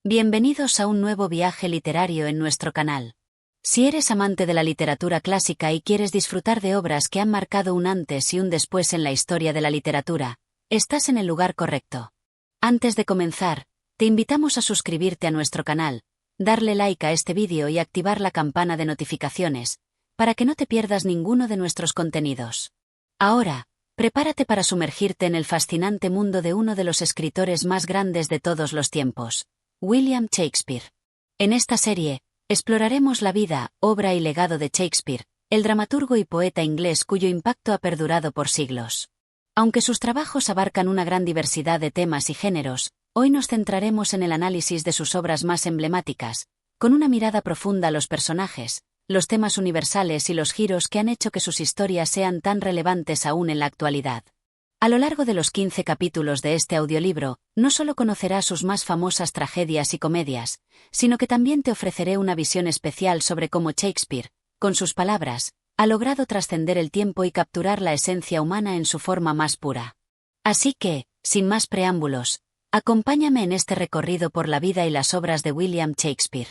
Bienvenidos a un nuevo viaje literario en nuestro canal. Si eres amante de la literatura clásica y quieres disfrutar de obras que han marcado un antes y un después en la historia de la literatura, estás en el lugar correcto. Antes de comenzar, te invitamos a suscribirte a nuestro canal, darle like a este vídeo y activar la campana de notificaciones, para que no te pierdas ninguno de nuestros contenidos. Ahora, prepárate para sumergirte en el fascinante mundo de uno de los escritores más grandes de todos los tiempos, William Shakespeare. En esta serie, exploraremos la vida, obra y legado de Shakespeare, el dramaturgo y poeta inglés cuyo impacto ha perdurado por siglos. Aunque sus trabajos abarcan una gran diversidad de temas y géneros, hoy nos centraremos en el análisis de sus obras más emblemáticas, con una mirada profunda a los personajes, los temas universales y los giros que han hecho que sus historias sean tan relevantes aún en la actualidad. A lo largo de los 15 capítulos de este audiolibro, no solo conocerás sus más famosas tragedias y comedias, sino que también te ofreceré una visión especial sobre cómo Shakespeare, con sus palabras, ha logrado trascender el tiempo y capturar la esencia humana en su forma más pura. Así que, sin más preámbulos, acompáñame en este recorrido por la vida y las obras de William Shakespeare.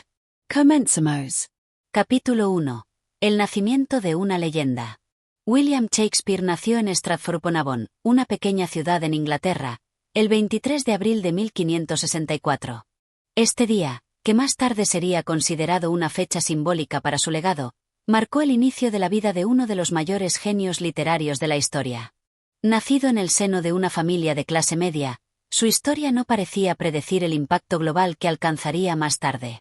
Comencemos. Capítulo 1. El nacimiento de una leyenda. William Shakespeare nació en Stratford-upon-Avon, una pequeña ciudad en Inglaterra, el 23 de abril de 1564. Este día, que más tarde sería considerado una fecha simbólica para su legado, marcó el inicio de la vida de uno de los mayores genios literarios de la historia. Nacido en el seno de una familia de clase media, su historia no parecía predecir el impacto global que alcanzaría más tarde.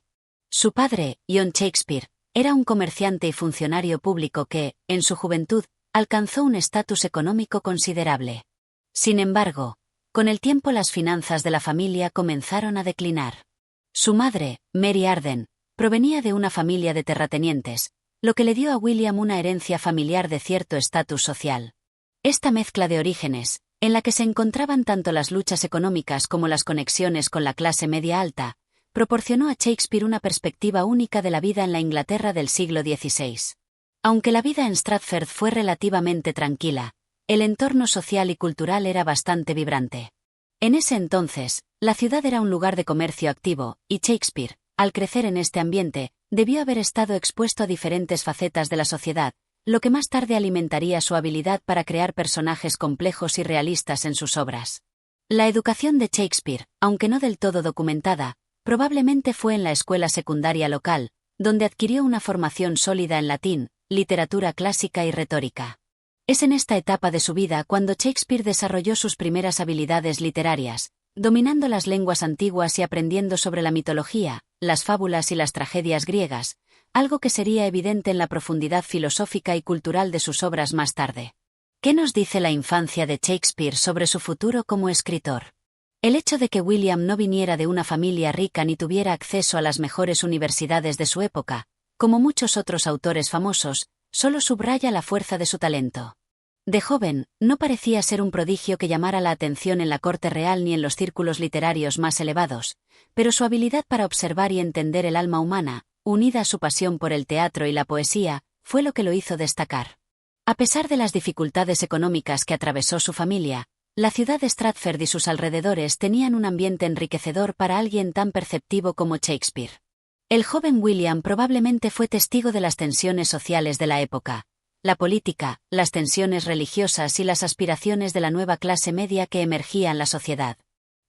Su padre, John Shakespeare, era un comerciante y funcionario público que, en su juventud, alcanzó un estatus económico considerable. Sin embargo, con el tiempo las finanzas de la familia comenzaron a declinar. Su madre, Mary Arden, provenía de una familia de terratenientes, lo que le dio a William una herencia familiar de cierto estatus social. Esta mezcla de orígenes, en la que se encontraban tanto las luchas económicas como las conexiones con la clase media alta, proporcionó a Shakespeare una perspectiva única de la vida en la Inglaterra del siglo XVI. Aunque la vida en Stratford fue relativamente tranquila, el entorno social y cultural era bastante vibrante. En ese entonces, la ciudad era un lugar de comercio activo, y Shakespeare, al crecer en este ambiente, debió haber estado expuesto a diferentes facetas de la sociedad, lo que más tarde alimentaría su habilidad para crear personajes complejos y realistas en sus obras. La educación de Shakespeare, aunque no del todo documentada, probablemente fue en la escuela secundaria local, donde adquirió una formación sólida en latín, literatura clásica y retórica. Es en esta etapa de su vida cuando Shakespeare desarrolló sus primeras habilidades literarias, dominando las lenguas antiguas y aprendiendo sobre la mitología, las fábulas y las tragedias griegas, algo que sería evidente en la profundidad filosófica y cultural de sus obras más tarde. ¿Qué nos dice la infancia de Shakespeare sobre su futuro como escritor? El hecho de que William no viniera de una familia rica ni tuviera acceso a las mejores universidades de su época, como muchos otros autores famosos, solo subraya la fuerza de su talento. De joven, no parecía ser un prodigio que llamara la atención en la corte real ni en los círculos literarios más elevados, pero su habilidad para observar y entender el alma humana, unida a su pasión por el teatro y la poesía, fue lo que lo hizo destacar. A pesar de las dificultades económicas que atravesó su familia, la ciudad de Stratford y sus alrededores tenían un ambiente enriquecedor para alguien tan perceptivo como Shakespeare. El joven William probablemente fue testigo de las tensiones sociales de la época, la política, las tensiones religiosas y las aspiraciones de la nueva clase media que emergía en la sociedad.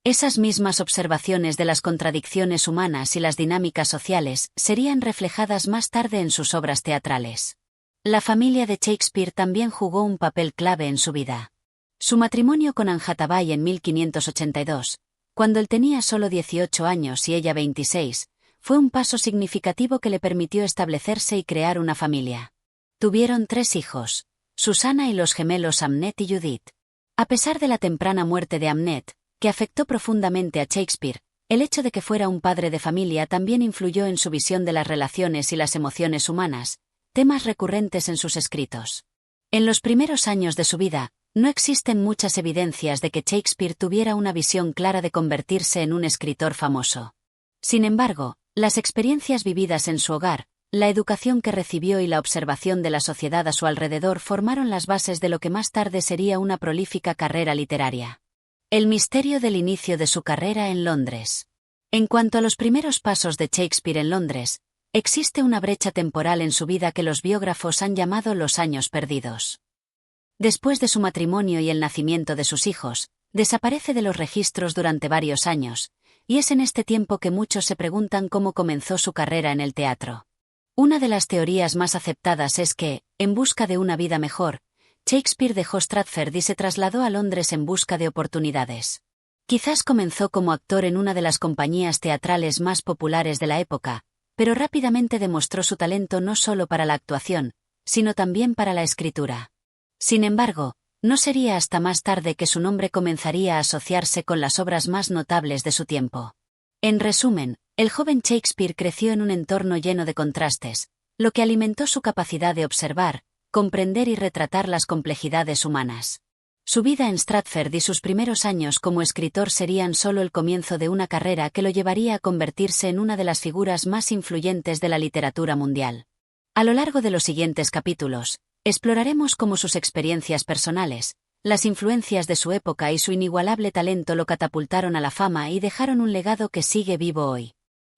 Esas mismas observaciones de las contradicciones humanas y las dinámicas sociales serían reflejadas más tarde en sus obras teatrales. La familia de Shakespeare también jugó un papel clave en su vida. Su matrimonio con Anne Hathaway en 1582, cuando él tenía solo 18 años y ella 26, fue un paso significativo que le permitió establecerse y crear una familia. Tuvieron 3 hijos, Susana y los gemelos Hamnet y Judith. A pesar de la temprana muerte de Hamnet, que afectó profundamente a Shakespeare, el hecho de que fuera un padre de familia también influyó en su visión de las relaciones y las emociones humanas, temas recurrentes en sus escritos. En los primeros años de su vida, no existen muchas evidencias de que Shakespeare tuviera una visión clara de convertirse en un escritor famoso. Sin embargo, las experiencias vividas en su hogar, la educación que recibió y la observación de la sociedad a su alrededor formaron las bases de lo que más tarde sería una prolífica carrera literaria. El misterio del inicio de su carrera en Londres. En cuanto a los primeros pasos de Shakespeare en Londres, existe una brecha temporal en su vida que los biógrafos han llamado los años perdidos. Después de su matrimonio y el nacimiento de sus hijos, desaparece de los registros durante varios años, y es en este tiempo que muchos se preguntan cómo comenzó su carrera en el teatro. Una de las teorías más aceptadas es que, en busca de una vida mejor, Shakespeare dejó Stratford y se trasladó a Londres en busca de oportunidades. Quizás comenzó como actor en una de las compañías teatrales más populares de la época, pero rápidamente demostró su talento no solo para la actuación, sino también para la escritura. Sin embargo, no sería hasta más tarde que su nombre comenzaría a asociarse con las obras más notables de su tiempo. En resumen, el joven Shakespeare creció en un entorno lleno de contrastes, lo que alimentó su capacidad de observar, comprender y retratar las complejidades humanas. Su vida en Stratford y sus primeros años como escritor serían solo el comienzo de una carrera que lo llevaría a convertirse en una de las figuras más influyentes de la literatura mundial. A lo largo de los siguientes capítulos, exploraremos cómo sus experiencias personales, las influencias de su época y su inigualable talento lo catapultaron a la fama y dejaron un legado que sigue vivo hoy.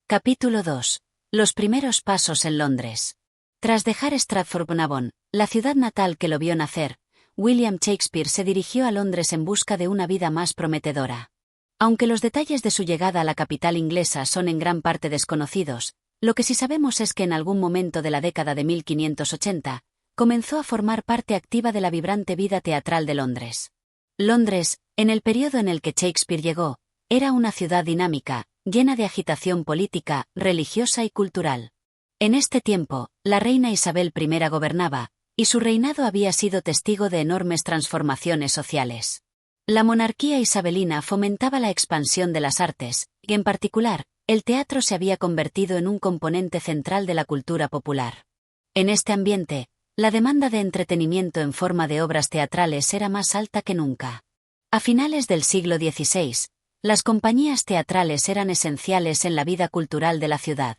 Capítulo 2. Los primeros pasos en Londres. Tras dejar Stratford-upon-Avon, la ciudad natal que lo vio nacer, William Shakespeare se dirigió a Londres en busca de una vida más prometedora. Aunque los detalles de su llegada a la capital inglesa son en gran parte desconocidos, lo que sí sabemos es que en algún momento de la década de 1580, comenzó a formar parte activa de la vibrante vida teatral de Londres. Londres, en el periodo en el que Shakespeare llegó, era una ciudad dinámica, llena de agitación política, religiosa y cultural. En este tiempo, la reina Isabel I gobernaba, y su reinado había sido testigo de enormes transformaciones sociales. La monarquía isabelina fomentaba la expansión de las artes, y en particular, el teatro se había convertido en un componente central de la cultura popular. En este ambiente, la demanda de entretenimiento en forma de obras teatrales era más alta que nunca. A finales del siglo XVI, las compañías teatrales eran esenciales en la vida cultural de la ciudad.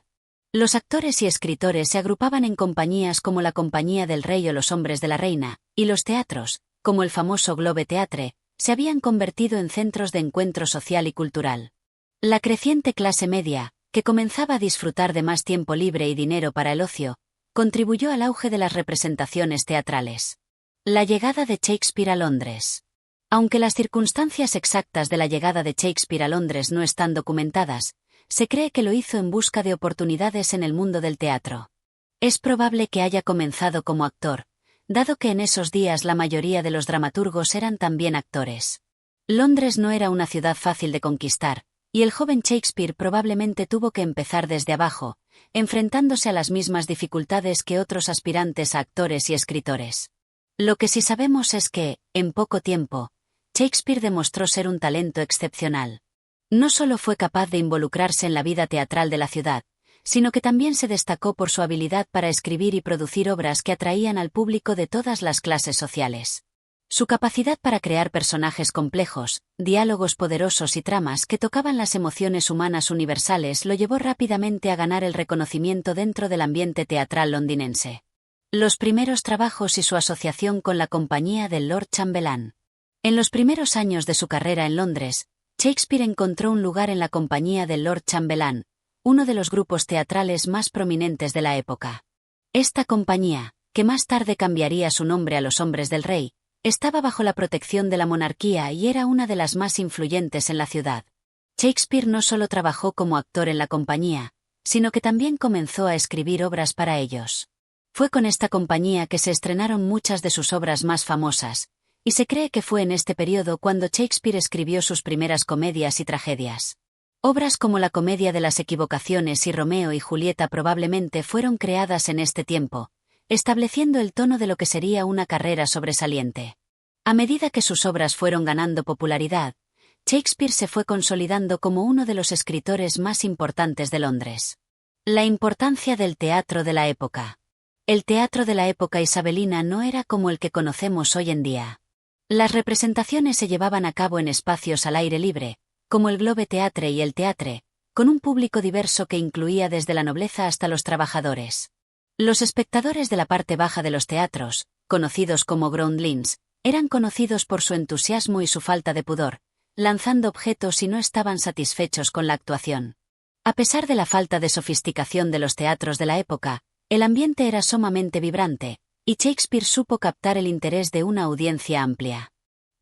Los actores y escritores se agrupaban en compañías como la Compañía del Rey o los Hombres de la Reina, y los teatros, como el famoso Globe Theatre, se habían convertido en centros de encuentro social y cultural. La creciente clase media, que comenzaba a disfrutar de más tiempo libre y dinero para el ocio, contribuyó al auge de las representaciones teatrales. La llegada de Shakespeare a Londres. Aunque las circunstancias exactas de la llegada de Shakespeare a Londres no están documentadas, se cree que lo hizo en busca de oportunidades en el mundo del teatro. Es probable que haya comenzado como actor, dado que en esos días la mayoría de los dramaturgos eran también actores. Londres no era una ciudad fácil de conquistar, y el joven Shakespeare probablemente tuvo que empezar desde abajo, enfrentándose a las mismas dificultades que otros aspirantes a actores y escritores. Lo que sí sabemos es que, en poco tiempo, Shakespeare demostró ser un talento excepcional. No solo fue capaz de involucrarse en la vida teatral de la ciudad, sino que también se destacó por su habilidad para escribir y producir obras que atraían al público de todas las clases sociales. Su capacidad para crear personajes complejos, diálogos poderosos y tramas que tocaban las emociones humanas universales lo llevó rápidamente a ganar el reconocimiento dentro del ambiente teatral londinense. Los primeros trabajos y su asociación con la compañía del Lord Chambelán. En los primeros años de su carrera en Londres, Shakespeare encontró un lugar en la compañía del Lord Chambelán, uno de los grupos teatrales más prominentes de la época. Esta compañía, que más tarde cambiaría su nombre a los Hombres del Rey, estaba bajo la protección de la monarquía y era una de las más influyentes en la ciudad. Shakespeare no solo trabajó como actor en la compañía, sino que también comenzó a escribir obras para ellos. Fue con esta compañía que se estrenaron muchas de sus obras más famosas, y se cree que fue en este periodo cuando Shakespeare escribió sus primeras comedias y tragedias. Obras como la Comedia de las Equivocaciones y Romeo y Julieta probablemente fueron creadas en este tiempo, estableciendo el tono de lo que sería una carrera sobresaliente. A medida que sus obras fueron ganando popularidad, Shakespeare se fue consolidando como uno de los escritores más importantes de Londres. La importancia del teatro de la época. El teatro de la época isabelina no era como el que conocemos hoy en día. Las representaciones se llevaban a cabo en espacios al aire libre, como el Globe Theatre y el Teatre, con un público diverso que incluía desde la nobleza hasta los trabajadores. Los espectadores de la parte baja de los teatros, conocidos como groundlings, eran conocidos por su entusiasmo y su falta de pudor, lanzando objetos si no estaban satisfechos con la actuación. A pesar de la falta de sofisticación de los teatros de la época, el ambiente era sumamente vibrante, y Shakespeare supo captar el interés de una audiencia amplia.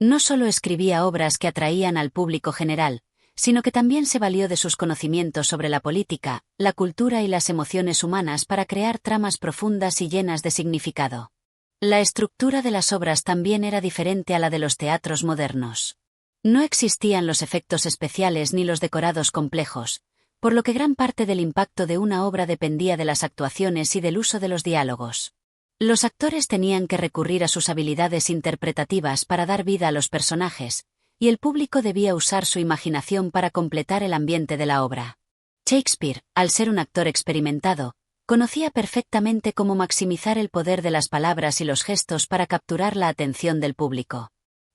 No solo escribía obras que atraían al público general, sino que también se valió de sus conocimientos sobre la política, la cultura y las emociones humanas para crear tramas profundas y llenas de significado. La estructura de las obras también era diferente a la de los teatros modernos. No existían los efectos especiales ni los decorados complejos, por lo que gran parte del impacto de una obra dependía de las actuaciones y del uso de los diálogos. Los actores tenían que recurrir a sus habilidades interpretativas para dar vida a los personajes, y el público debía usar su imaginación para completar el ambiente de la obra. Shakespeare, al ser un actor experimentado, conocía perfectamente cómo maximizar el poder de las palabras y los gestos para capturar la atención del público.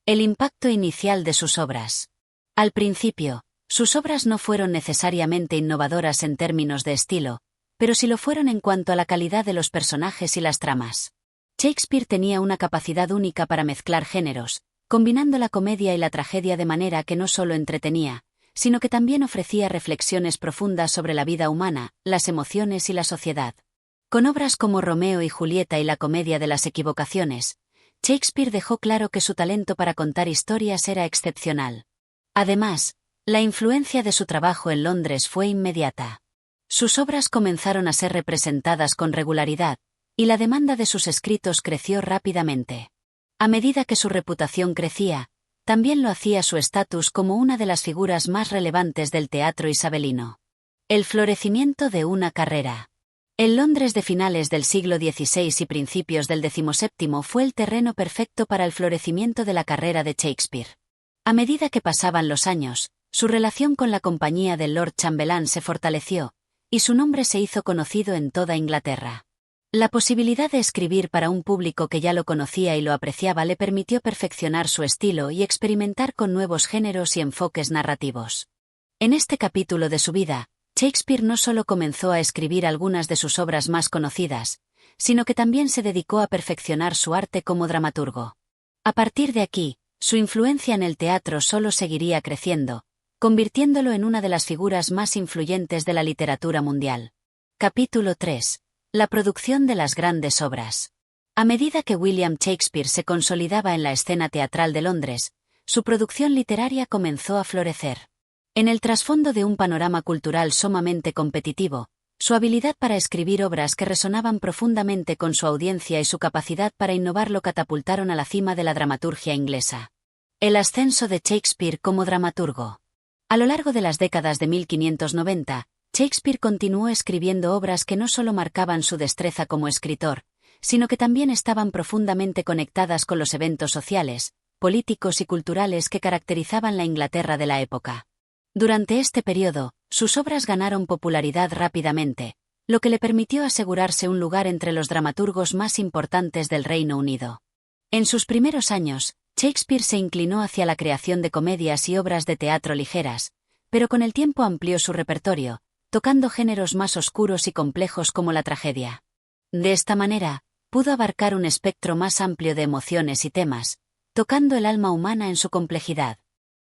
El impacto inicial de sus obras. Al principio, sus obras no fueron necesariamente innovadoras en términos de estilo, pero sí lo fueron en cuanto a la calidad de los personajes y las tramas. Shakespeare tenía una capacidad única para mezclar géneros, combinando la comedia y la tragedia de manera que no solo entretenía, sino que también ofrecía reflexiones profundas sobre la vida humana, las emociones y la sociedad. Con obras como Romeo y Julieta y la comedia de las equivocaciones, Shakespeare dejó claro que su talento para contar historias era excepcional. Además, la influencia de su trabajo en Londres fue inmediata. Sus obras comenzaron a ser representadas con regularidad, y la demanda de sus escritos creció rápidamente. A medida que su reputación crecía, también lo hacía su estatus como una de las figuras más relevantes del teatro isabelino. El florecimiento de una carrera. El Londres de finales del siglo XVI y principios del XVII fue el terreno perfecto para el florecimiento de la carrera de Shakespeare. A medida que pasaban los años, su relación con la compañía del Lord Chambelán se fortaleció, y su nombre se hizo conocido en toda Inglaterra. La posibilidad de escribir para un público que ya lo conocía y lo apreciaba le permitió perfeccionar su estilo y experimentar con nuevos géneros y enfoques narrativos. En este capítulo de su vida, Shakespeare no solo comenzó a escribir algunas de sus obras más conocidas, sino que también se dedicó a perfeccionar su arte como dramaturgo. A partir de aquí, su influencia en el teatro solo seguiría creciendo, convirtiéndolo en una de las figuras más influyentes de la literatura mundial. Capítulo 3. La producción de las grandes obras. A medida que William Shakespeare se consolidaba en la escena teatral de Londres, su producción literaria comenzó a florecer. En el trasfondo de un panorama cultural sumamente competitivo, su habilidad para escribir obras que resonaban profundamente con su audiencia y su capacidad para innovar lo catapultaron a la cima de la dramaturgia inglesa. El ascenso de Shakespeare como dramaturgo. A lo largo de las décadas de 1590, Shakespeare continuó escribiendo obras que no solo marcaban su destreza como escritor, sino que también estaban profundamente conectadas con los eventos sociales, políticos y culturales que caracterizaban la Inglaterra de la época. Durante este periodo, sus obras ganaron popularidad rápidamente, lo que le permitió asegurarse un lugar entre los dramaturgos más importantes del Reino Unido. En sus primeros años, Shakespeare se inclinó hacia la creación de comedias y obras de teatro ligeras, pero con el tiempo amplió su repertorio, tocando géneros más oscuros y complejos como la tragedia. De esta manera, pudo abarcar un espectro más amplio de emociones y temas, tocando el alma humana en su complejidad.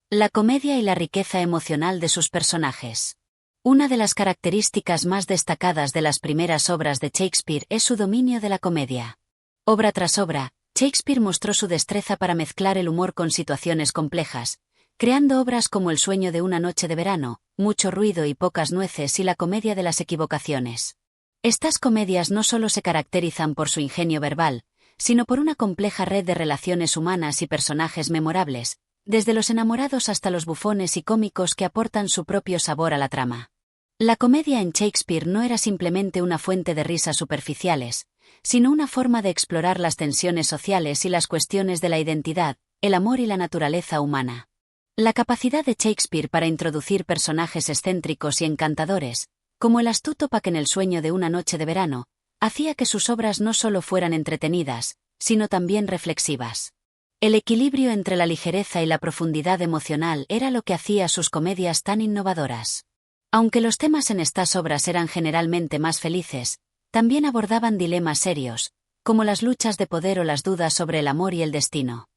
La comedia y la riqueza emocional de sus personajes. Una de las características más destacadas de las primeras obras de Shakespeare es su dominio de la comedia. Obra tras obra, Shakespeare mostró su destreza para mezclar el humor con situaciones complejas, creando obras como El sueño de una noche de verano, Mucho ruido y pocas nueces y La comedia de las equivocaciones. Estas comedias no solo se caracterizan por su ingenio verbal, sino por una compleja red de relaciones humanas y personajes memorables, desde los enamorados hasta los bufones y cómicos que aportan su propio sabor a la trama. La comedia en Shakespeare no era simplemente una fuente de risas superficiales, sino una forma de explorar las tensiones sociales y las cuestiones de la identidad, el amor y la naturaleza humana. La capacidad de Shakespeare para introducir personajes excéntricos y encantadores, como el astuto Puck en El sueño de una noche de verano, hacía que sus obras no solo fueran entretenidas, sino también reflexivas. El equilibrio entre la ligereza y la profundidad emocional era lo que hacía sus comedias tan innovadoras. Aunque los temas en estas obras eran generalmente más felices, también abordaban dilemas serios, como las luchas de poder o las dudas sobre el amor y el destino.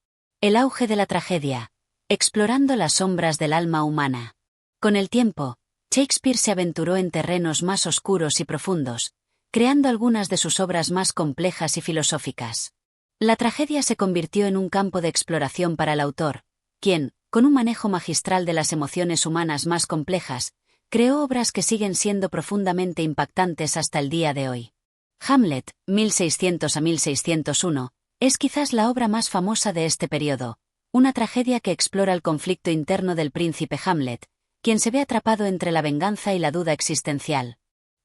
El auge de la tragedia. Explorando las sombras del alma humana. Con el tiempo, Shakespeare se aventuró en terrenos más oscuros y profundos, creando algunas de sus obras más complejas y filosóficas. La tragedia se convirtió en un campo de exploración para el autor, quien, con un manejo magistral de las emociones humanas más complejas, creó obras que siguen siendo profundamente impactantes hasta el día de hoy. Hamlet, 1600 a 1601, es quizás la obra más famosa de este periodo, una tragedia que explora el conflicto interno del príncipe Hamlet, quien se ve atrapado entre la venganza y la duda existencial.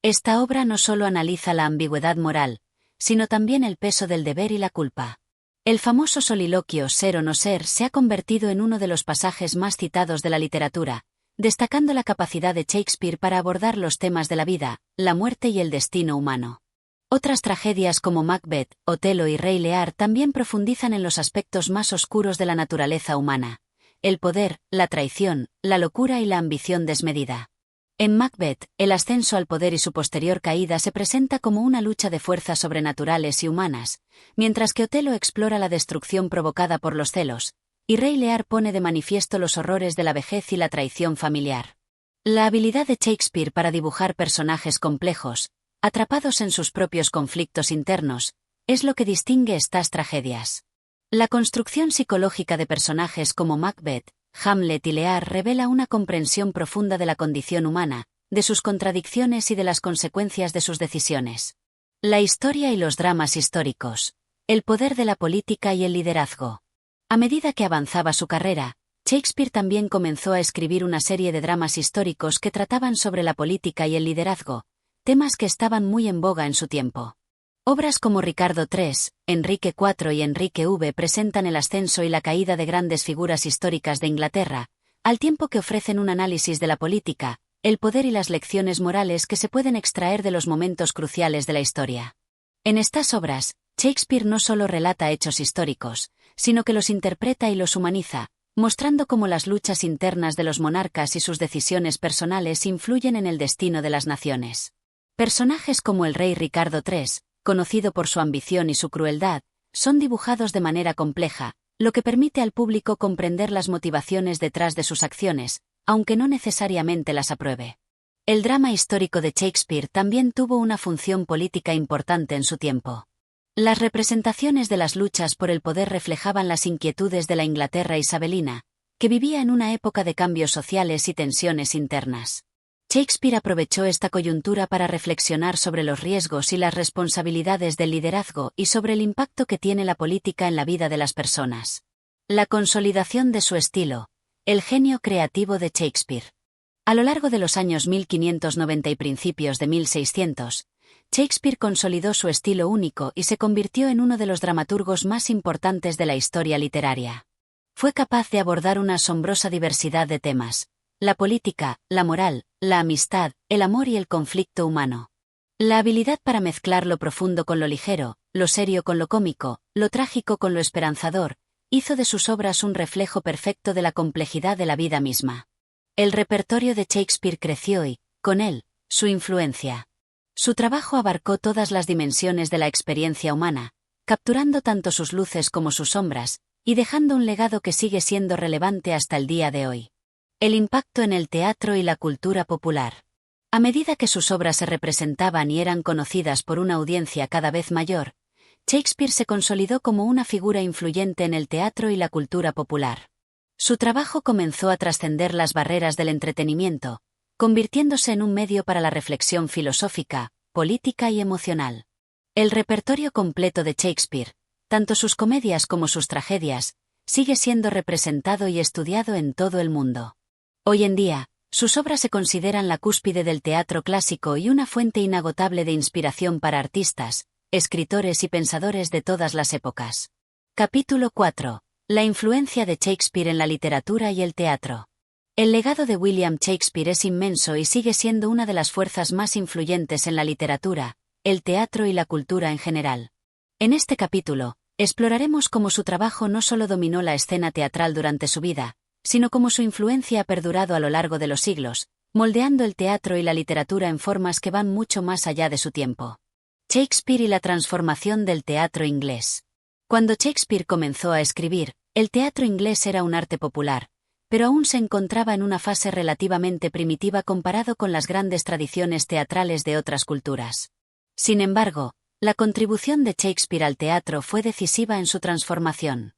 Esta obra no solo analiza la ambigüedad moral, sino también el peso del deber y la culpa. El famoso soliloquio Ser o no ser se ha convertido en uno de los pasajes más citados de la literatura, destacando la capacidad de Shakespeare para abordar los temas de la vida, la muerte y el destino humano. Otras tragedias como Macbeth, Otelo y Rey Lear también profundizan en los aspectos más oscuros de la naturaleza humana: el poder, la traición, la locura y la ambición desmedida. En Macbeth, el ascenso al poder y su posterior caída se presenta como una lucha de fuerzas sobrenaturales y humanas, mientras que Otelo explora la destrucción provocada por los celos, y Rey Lear pone de manifiesto los horrores de la vejez y la traición familiar. La habilidad de Shakespeare para dibujar personajes complejos, atrapados en sus propios conflictos internos, es lo que distingue estas tragedias. La construcción psicológica de personajes como Macbeth, Hamlet y Lear revela una comprensión profunda de la condición humana, de sus contradicciones y de las consecuencias de sus decisiones. La historia y los dramas históricos. El poder de la política y el liderazgo. A medida que avanzaba su carrera, Shakespeare también comenzó a escribir una serie de dramas históricos que trataban sobre la política y el liderazgo, temas que estaban muy en boga en su tiempo. Obras como Ricardo III, Enrique IV y Enrique V presentan el ascenso y la caída de grandes figuras históricas de Inglaterra, al tiempo que ofrecen un análisis de la política, el poder y las lecciones morales que se pueden extraer de los momentos cruciales de la historia. En estas obras, Shakespeare no solo relata hechos históricos, sino que los interpreta y los humaniza, mostrando cómo las luchas internas de los monarcas y sus decisiones personales influyen en el destino de las naciones. Personajes como el rey Ricardo III, conocido por su ambición y su crueldad, son dibujados de manera compleja, lo que permite al público comprender las motivaciones detrás de sus acciones, aunque no necesariamente las apruebe. El drama histórico de Shakespeare también tuvo una función política importante en su tiempo. Las representaciones de las luchas por el poder reflejaban las inquietudes de la Inglaterra isabelina, que vivía en una época de cambios sociales y tensiones internas. Shakespeare aprovechó esta coyuntura para reflexionar sobre los riesgos y las responsabilidades del liderazgo y sobre el impacto que tiene la política en la vida de las personas. La consolidación de su estilo. El genio creativo de Shakespeare. A lo largo de los años 1590 y principios de 1600, Shakespeare consolidó su estilo único y se convirtió en uno de los dramaturgos más importantes de la historia literaria. Fue capaz de abordar una asombrosa diversidad de temas: la política, la moral, la amistad, el amor y el conflicto humano. La habilidad para mezclar lo profundo con lo ligero, lo serio con lo cómico, lo trágico con lo esperanzador, hizo de sus obras un reflejo perfecto de la complejidad de la vida misma. El repertorio de Shakespeare creció y, con él, su influencia. Su trabajo abarcó todas las dimensiones de la experiencia humana, capturando tanto sus luces como sus sombras, y dejando un legado que sigue siendo relevante hasta el día de hoy. El impacto en el teatro y la cultura popular. A medida que sus obras se representaban y eran conocidas por una audiencia cada vez mayor, Shakespeare se consolidó como una figura influyente en el teatro y la cultura popular. Su trabajo comenzó a trascender las barreras del entretenimiento, convirtiéndose en un medio para la reflexión filosófica, política y emocional. El repertorio completo de Shakespeare, tanto sus comedias como sus tragedias, sigue siendo representado y estudiado en todo el mundo. Hoy en día, sus obras se consideran la cúspide del teatro clásico y una fuente inagotable de inspiración para artistas, escritores y pensadores de todas las épocas. Capítulo 4. La influencia de Shakespeare en la literatura y el teatro. El legado de William Shakespeare es inmenso y sigue siendo una de las fuerzas más influyentes en la literatura, el teatro y la cultura en general. En este capítulo, exploraremos cómo su trabajo no solo dominó la escena teatral durante su vida, sino cómo su influencia ha perdurado a lo largo de los siglos, moldeando el teatro y la literatura en formas que van mucho más allá de su tiempo. Shakespeare y la transformación del teatro inglés. Cuando Shakespeare comenzó a escribir, el teatro inglés era un arte popular, pero aún se encontraba en una fase relativamente primitiva comparado con las grandes tradiciones teatrales de otras culturas. Sin embargo, la contribución de Shakespeare al teatro fue decisiva en su transformación.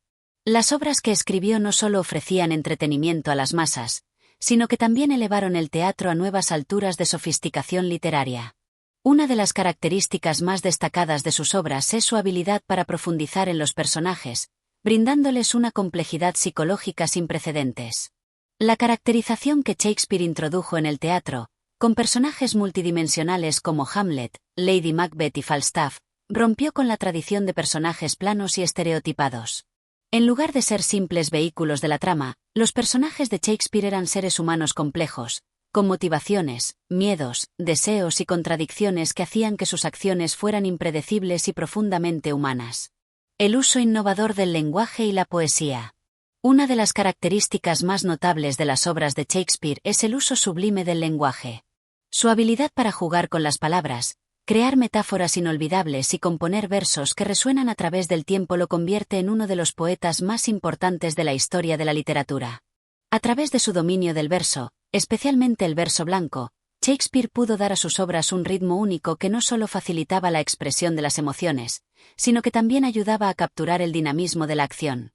Las obras que escribió no solo ofrecían entretenimiento a las masas, sino que también elevaron el teatro a nuevas alturas de sofisticación literaria. Una de las características más destacadas de sus obras es su habilidad para profundizar en los personajes, brindándoles una complejidad psicológica sin precedentes. La caracterización que Shakespeare introdujo en el teatro, con personajes multidimensionales como Hamlet, Lady Macbeth y Falstaff, rompió con la tradición de personajes planos y estereotipados. En lugar de ser simples vehículos de la trama, los personajes de Shakespeare eran seres humanos complejos, con motivaciones, miedos, deseos y contradicciones que hacían que sus acciones fueran impredecibles y profundamente humanas. El uso innovador del lenguaje y la poesía. Una de las características más notables de las obras de Shakespeare es el uso sublime del lenguaje. Su habilidad para jugar con las palabras, crear metáforas inolvidables y componer versos que resuenan a través del tiempo lo convierte en uno de los poetas más importantes de la historia de la literatura. A través de su dominio del verso, especialmente el verso blanco, Shakespeare pudo dar a sus obras un ritmo único que no solo facilitaba la expresión de las emociones, sino que también ayudaba a capturar el dinamismo de la acción.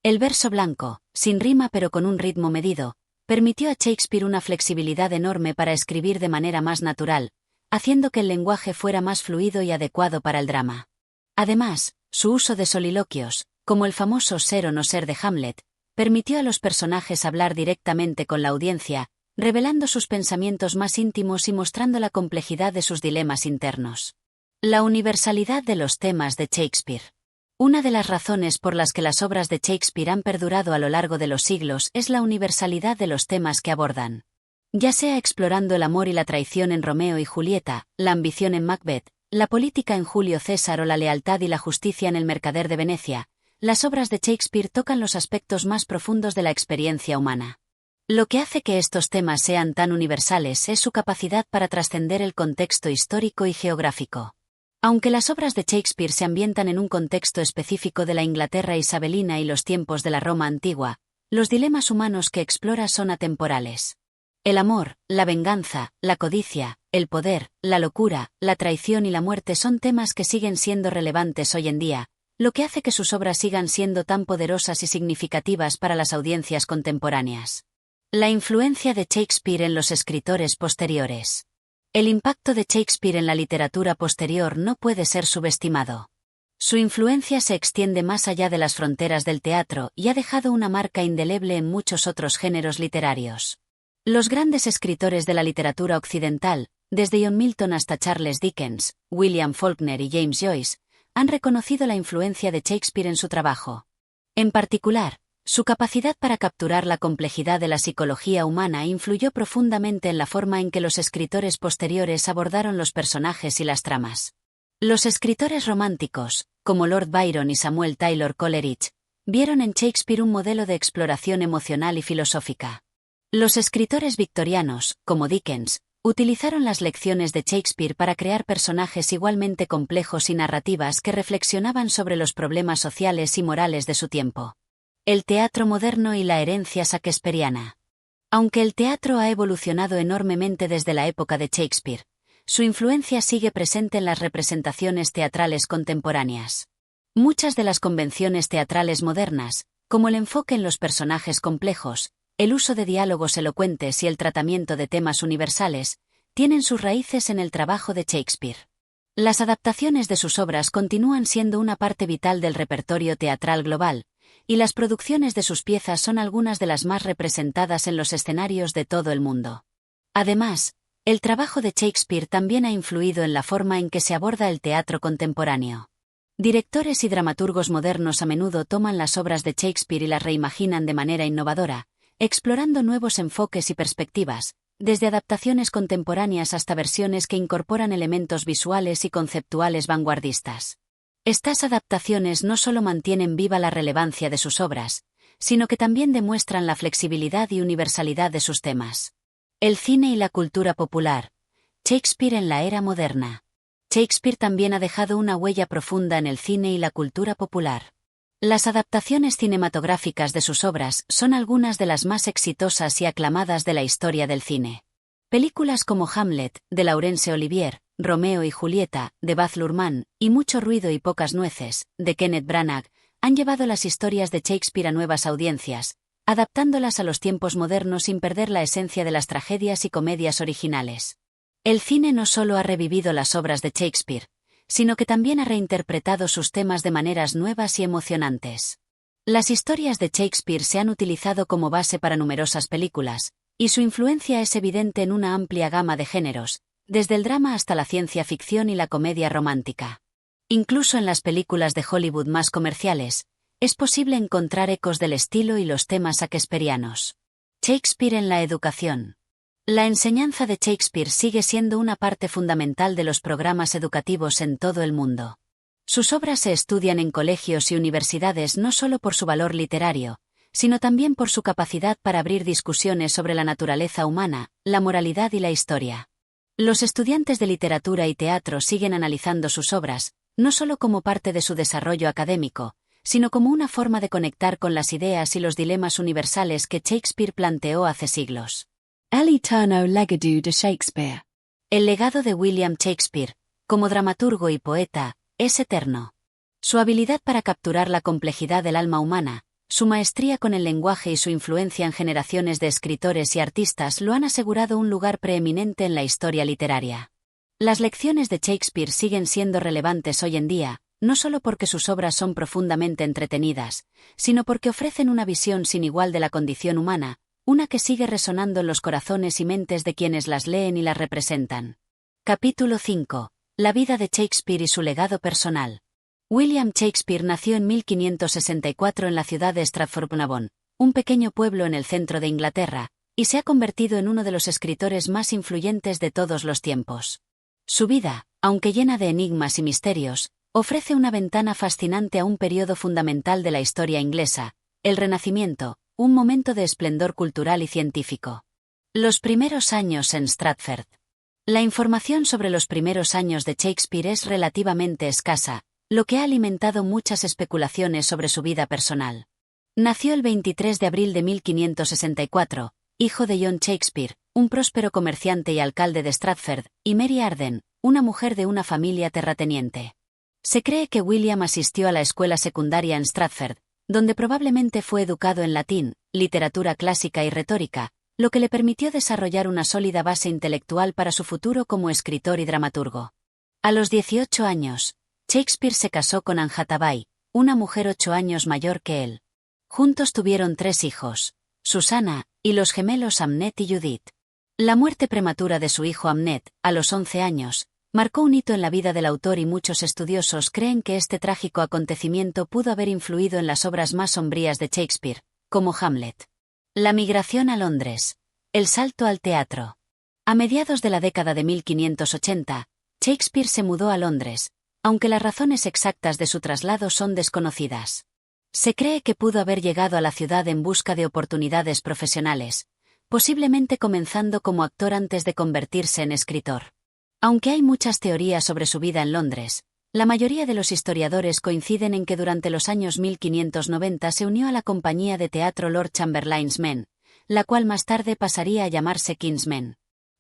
El verso blanco, sin rima pero con un ritmo medido, permitió a Shakespeare una flexibilidad enorme para escribir de manera más natural, haciendo que el lenguaje fuera más fluido y adecuado para el drama. Además, su uso de soliloquios, como el famoso ser o no ser de Hamlet, permitió a los personajes hablar directamente con la audiencia, revelando sus pensamientos más íntimos y mostrando la complejidad de sus dilemas internos. La universalidad de los temas de Shakespeare. Una de las razones por las que las obras de Shakespeare han perdurado a lo largo de los siglos es la universalidad de los temas que abordan. Ya sea explorando el amor y la traición en Romeo y Julieta, la ambición en Macbeth, la política en Julio César o la lealtad y la justicia en El Mercader de Venecia, las obras de Shakespeare tocan los aspectos más profundos de la experiencia humana. Lo que hace que estos temas sean tan universales es su capacidad para trascender el contexto histórico y geográfico. Aunque las obras de Shakespeare se ambientan en un contexto específico de la Inglaterra isabelina y los tiempos de la Roma antigua, los dilemas humanos que explora son atemporales. El amor, la venganza, la codicia, el poder, la locura, la traición y la muerte son temas que siguen siendo relevantes hoy en día, lo que hace que sus obras sigan siendo tan poderosas y significativas para las audiencias contemporáneas. La influencia de Shakespeare en los escritores posteriores. El impacto de Shakespeare en la literatura posterior no puede ser subestimado. Su influencia se extiende más allá de las fronteras del teatro y ha dejado una marca indeleble en muchos otros géneros literarios. Los grandes escritores de la literatura occidental, desde John Milton hasta Charles Dickens, William Faulkner y James Joyce, han reconocido la influencia de Shakespeare en su trabajo. En particular, su capacidad para capturar la complejidad de la psicología humana influyó profundamente en la forma en que los escritores posteriores abordaron los personajes y las tramas. Los escritores románticos, como Lord Byron y Samuel Taylor Coleridge, vieron en Shakespeare un modelo de exploración emocional y filosófica. Los escritores victorianos, como Dickens, utilizaron las lecciones de Shakespeare para crear personajes igualmente complejos y narrativas que reflexionaban sobre los problemas sociales y morales de su tiempo. El teatro moderno y la herencia shakespeariana. Aunque el teatro ha evolucionado enormemente desde la época de Shakespeare, su influencia sigue presente en las representaciones teatrales contemporáneas. Muchas de las convenciones teatrales modernas, como el enfoque en los personajes complejos, el uso de diálogos elocuentes y el tratamiento de temas universales, tienen sus raíces en el trabajo de Shakespeare. Las adaptaciones de sus obras continúan siendo una parte vital del repertorio teatral global, y las producciones de sus piezas son algunas de las más representadas en los escenarios de todo el mundo. Además, el trabajo de Shakespeare también ha influido en la forma en que se aborda el teatro contemporáneo. Directores y dramaturgos modernos a menudo toman las obras de Shakespeare y las reimaginan de manera innovadora, explorando nuevos enfoques y perspectivas, desde adaptaciones contemporáneas hasta versiones que incorporan elementos visuales y conceptuales vanguardistas. Estas adaptaciones no solo mantienen viva la relevancia de sus obras, sino que también demuestran la flexibilidad y universalidad de sus temas. El cine y la cultura popular. Shakespeare en la era moderna. Shakespeare también ha dejado una huella profunda en el cine y la cultura popular. Las adaptaciones cinematográficas de sus obras son algunas de las más exitosas y aclamadas de la historia del cine. Películas como Hamlet, de Laurence Olivier, Romeo y Julieta, de Baz Luhrmann, y Mucho ruido y pocas nueces, de Kenneth Branagh, han llevado las historias de Shakespeare a nuevas audiencias, adaptándolas a los tiempos modernos sin perder la esencia de las tragedias y comedias originales. El cine no solo ha revivido las obras de Shakespeare, sino que también ha reinterpretado sus temas de maneras nuevas y emocionantes. Las historias de Shakespeare se han utilizado como base para numerosas películas, y su influencia es evidente en una amplia gama de géneros, desde el drama hasta la ciencia ficción y la comedia romántica. Incluso en las películas de Hollywood más comerciales, es posible encontrar ecos del estilo y los temas shakespearianos. Shakespeare en la educación. La enseñanza de Shakespeare sigue siendo una parte fundamental de los programas educativos en todo el mundo. Sus obras se estudian en colegios y universidades no solo por su valor literario, sino también por su capacidad para abrir discusiones sobre la naturaleza humana, la moralidad y la historia. Los estudiantes de literatura y teatro siguen analizando sus obras, no solo como parte de su desarrollo académico, sino como una forma de conectar con las ideas y los dilemas universales que Shakespeare planteó hace siglos. El eterno legado de Shakespeare. El legado de William Shakespeare, como dramaturgo y poeta, es eterno. Su habilidad para capturar la complejidad del alma humana, su maestría con el lenguaje y su influencia en generaciones de escritores y artistas lo han asegurado un lugar preeminente en la historia literaria. Las lecciones de Shakespeare siguen siendo relevantes hoy en día, no solo porque sus obras son profundamente entretenidas, sino porque ofrecen una visión sin igual de la condición humana, una que sigue resonando en los corazones y mentes de quienes las leen y las representan. Capítulo 5. La vida de Shakespeare y su legado personal. William Shakespeare nació en 1564 en la ciudad de Stratford-upon-Avon, un pequeño pueblo en el centro de Inglaterra, y se ha convertido en uno de los escritores más influyentes de todos los tiempos. Su vida, aunque llena de enigmas y misterios, ofrece una ventana fascinante a un periodo fundamental de la historia inglesa, el Renacimiento, un momento de esplendor cultural y científico. Los primeros años en Stratford. La información sobre los primeros años de Shakespeare es relativamente escasa, lo que ha alimentado muchas especulaciones sobre su vida personal. Nació el 23 de abril de 1564, hijo de John Shakespeare, un próspero comerciante y alcalde de Stratford, y Mary Arden, una mujer de una familia terrateniente. Se cree que William asistió a la escuela secundaria en Stratford, donde probablemente fue educado en latín, literatura clásica y retórica, lo que le permitió desarrollar una sólida base intelectual para su futuro como escritor y dramaturgo. A los 18 años, Shakespeare se casó con Anne Hathaway, una mujer 8 años mayor que él. Juntos tuvieron 3 hijos, Susana, y los gemelos Hamnet y Judith. La muerte prematura de su hijo Hamnet, a los 11 años, marcó un hito en la vida del autor y muchos estudiosos creen que este trágico acontecimiento pudo haber influido en las obras más sombrías de Shakespeare, como Hamlet. La migración a Londres. El salto al teatro. A mediados de la década de 1580, Shakespeare se mudó a Londres, aunque las razones exactas de su traslado son desconocidas. Se cree que pudo haber llegado a la ciudad en busca de oportunidades profesionales, posiblemente comenzando como actor antes de convertirse en escritor. Aunque hay muchas teorías sobre su vida en Londres, la mayoría de los historiadores coinciden en que durante los años 1590 se unió a la compañía de teatro Lord Chamberlain's Men, la cual más tarde pasaría a llamarse King's Men.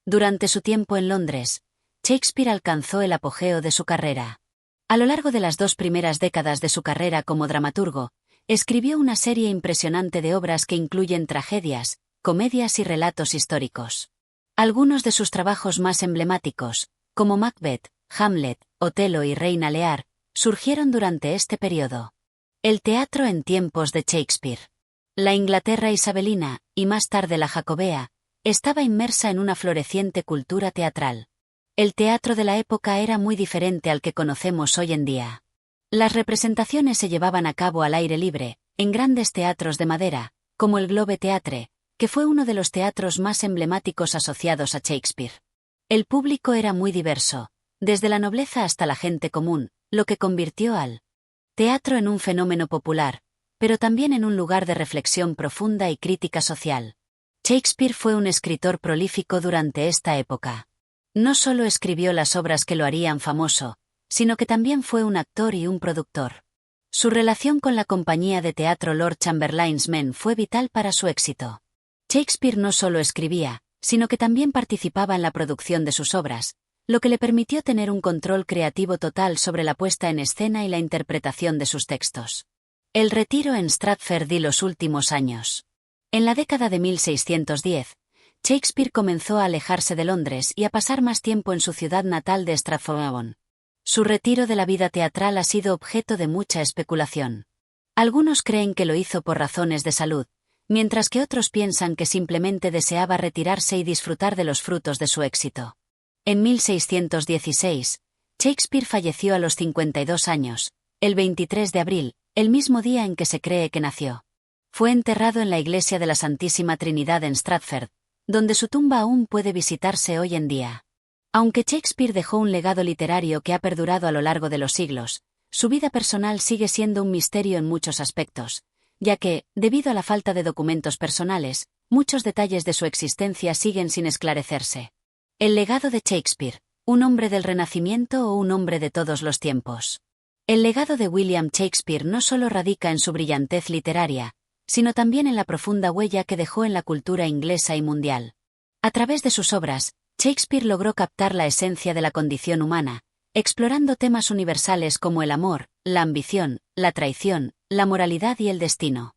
Durante su tiempo en Londres, Shakespeare alcanzó el apogeo de su carrera. A lo largo de las 2 primeras décadas de su carrera como dramaturgo, escribió una serie impresionante de obras que incluyen tragedias, comedias y relatos históricos. Algunos de sus trabajos más emblemáticos, como Macbeth, Hamlet, Otelo y Reina Lear, surgieron durante este periodo. El teatro en tiempos de Shakespeare. La Inglaterra isabelina, y más tarde la jacobea, estaba inmersa en una floreciente cultura teatral. El teatro de la época era muy diferente al que conocemos hoy en día. Las representaciones se llevaban a cabo al aire libre, en grandes teatros de madera, como el Globe Theatre, que fue uno de los teatros más emblemáticos asociados a Shakespeare. El público era muy diverso, desde la nobleza hasta la gente común, lo que convirtió al teatro en un fenómeno popular, pero también en un lugar de reflexión profunda y crítica social. Shakespeare fue un escritor prolífico durante esta época. No solo escribió las obras que lo harían famoso, sino que también fue un actor y un productor. Su relación con la compañía de teatro Lord Chamberlain's Men fue vital para su éxito. Shakespeare no solo escribía, sino que también participaba en la producción de sus obras, lo que le permitió tener un control creativo total sobre la puesta en escena y la interpretación de sus textos. El retiro en Stratford y los últimos años. En la década de 1610, Shakespeare comenzó a alejarse de Londres y a pasar más tiempo en su ciudad natal de Stratford-on-Avon. Su retiro de la vida teatral ha sido objeto de mucha especulación. Algunos creen que lo hizo por razones de salud, mientras que otros piensan que simplemente deseaba retirarse y disfrutar de los frutos de su éxito. En 1616, Shakespeare falleció a los 52 años, el 23 de abril, el mismo día en que se cree que nació. Fue enterrado en la iglesia de la Santísima Trinidad en Stratford, donde su tumba aún puede visitarse hoy en día. Aunque Shakespeare dejó un legado literario que ha perdurado a lo largo de los siglos, su vida personal sigue siendo un misterio en muchos aspectos, ya que, debido a la falta de documentos personales, muchos detalles de su existencia siguen sin esclarecerse. El legado de Shakespeare, ¿un hombre del Renacimiento o un hombre de todos los tiempos? El legado de William Shakespeare no solo radica en su brillantez literaria, sino también en la profunda huella que dejó en la cultura inglesa y mundial. A través de sus obras, Shakespeare logró captar la esencia de la condición humana, explorando temas universales como el amor, la ambición, la traición, la moralidad y el destino.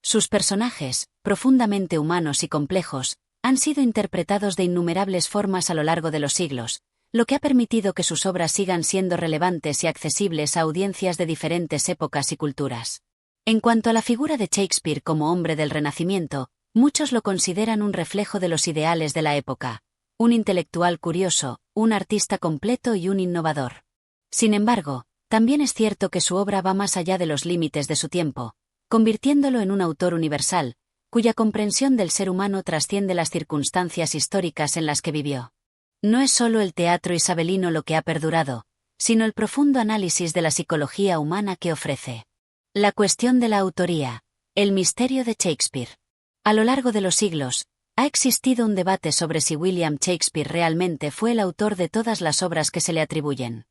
Sus personajes, profundamente humanos y complejos, han sido interpretados de innumerables formas a lo largo de los siglos, lo que ha permitido que sus obras sigan siendo relevantes y accesibles a audiencias de diferentes épocas y culturas. En cuanto a la figura de Shakespeare como hombre del Renacimiento, muchos lo consideran un reflejo de los ideales de la época, un intelectual curioso, un artista completo y un innovador. Sin embargo, también es cierto que su obra va más allá de los límites de su tiempo, convirtiéndolo en un autor universal, cuya comprensión del ser humano trasciende las circunstancias históricas en las que vivió. No es solo el teatro isabelino lo que ha perdurado, sino el profundo análisis de la psicología humana que ofrece. La cuestión de la autoría, el misterio de Shakespeare. A lo largo de los siglos, ha existido un debate sobre si William Shakespeare realmente fue el autor de todas las obras que se le atribuyen.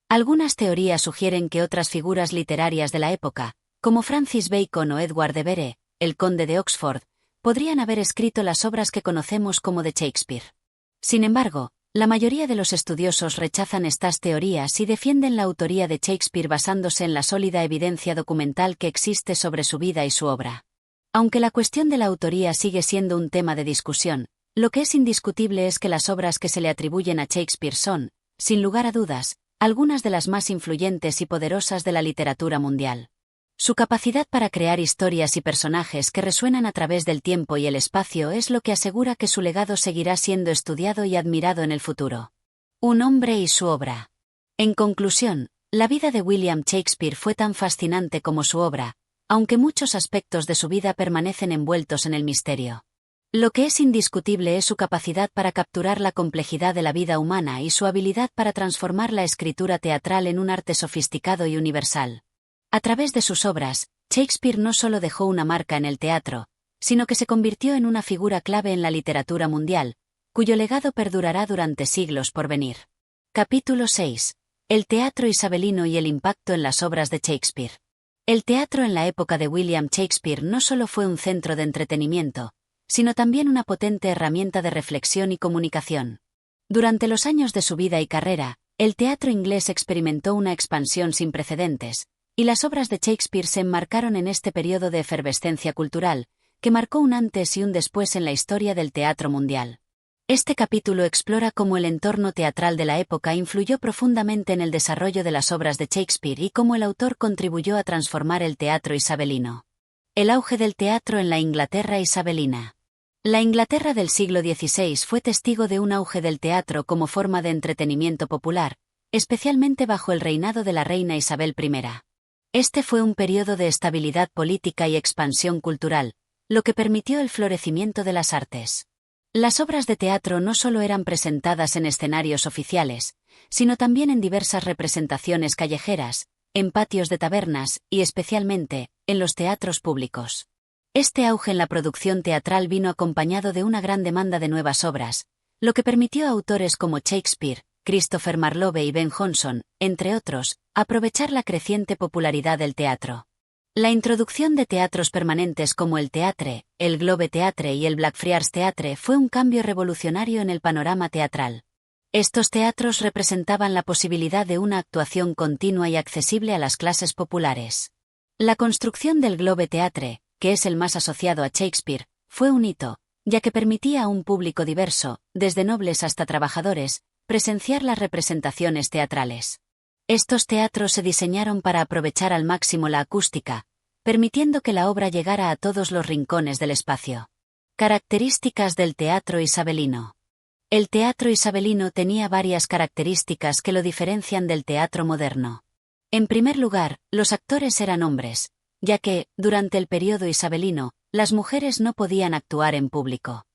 Algunas teorías sugieren que otras figuras literarias de la época, como Francis Bacon o Edward de Vere, el conde de Oxford, podrían haber escrito las obras que conocemos como de Shakespeare. Sin embargo, la mayoría de los estudiosos rechazan estas teorías y defienden la autoría de Shakespeare basándose en la sólida evidencia documental que existe sobre su vida y su obra. Aunque la cuestión de la autoría sigue siendo un tema de discusión, lo que es indiscutible es que las obras que se le atribuyen a Shakespeare son, sin lugar a dudas, algunas de las más influyentes y poderosas de la literatura mundial. Su capacidad para crear historias y personajes que resuenan a través del tiempo y el espacio es lo que asegura que su legado seguirá siendo estudiado y admirado en el futuro. Un hombre y su obra. En conclusión, la vida de William Shakespeare fue tan fascinante como su obra, aunque muchos aspectos de su vida permanecen envueltos en el misterio. Lo que es indiscutible es su capacidad para capturar la complejidad de la vida humana y su habilidad para transformar la escritura teatral en un arte sofisticado y universal. A través de sus obras, Shakespeare no solo dejó una marca en el teatro, sino que se convirtió en una figura clave en la literatura mundial, cuyo legado perdurará durante siglos por venir. Capítulo 6. El teatro isabelino y el impacto en las obras de Shakespeare. El teatro en la época de William Shakespeare no solo fue un centro de entretenimiento, sino también una potente herramienta de reflexión y comunicación. Durante los años de su vida y carrera, el teatro inglés experimentó una expansión sin precedentes, y las obras de Shakespeare se enmarcaron en este periodo de efervescencia cultural, que marcó un antes y un después en la historia del teatro mundial. Este capítulo explora cómo el entorno teatral de la época influyó profundamente en el desarrollo de las obras de Shakespeare y cómo el autor contribuyó a transformar el teatro isabelino. El auge del teatro en la Inglaterra isabelina. La Inglaterra del siglo XVI fue testigo de un auge del teatro como forma de entretenimiento popular, especialmente bajo el reinado de la reina Isabel I. Este fue un periodo de estabilidad política y expansión cultural, lo que permitió el florecimiento de las artes. Las obras de teatro no solo eran presentadas en escenarios oficiales, sino también en diversas representaciones callejeras, en patios de tabernas y especialmente, en los teatros públicos. Este auge en la producción teatral vino acompañado de una gran demanda de nuevas obras, lo que permitió a autores como Shakespeare, Christopher Marlowe y Ben Jonson, entre otros, aprovechar la creciente popularidad del teatro. La introducción de teatros permanentes como el Teatre, el Globe Theatre y el Blackfriars Theatre fue un cambio revolucionario en el panorama teatral. Estos teatros representaban la posibilidad de una actuación continua y accesible a las clases populares. La construcción del Globe Theatre, que es el más asociado a Shakespeare, fue un hito, ya que permitía a un público diverso, desde nobles hasta trabajadores, presenciar las representaciones teatrales. Estos teatros se diseñaron para aprovechar al máximo la acústica, permitiendo que la obra llegara a todos los rincones del espacio. Características del teatro isabelino. El teatro isabelino tenía varias características que lo diferencian del teatro moderno. En primer lugar, los actores eran hombres, ya que, durante el período isabelino, las mujeres no podían actuar en público.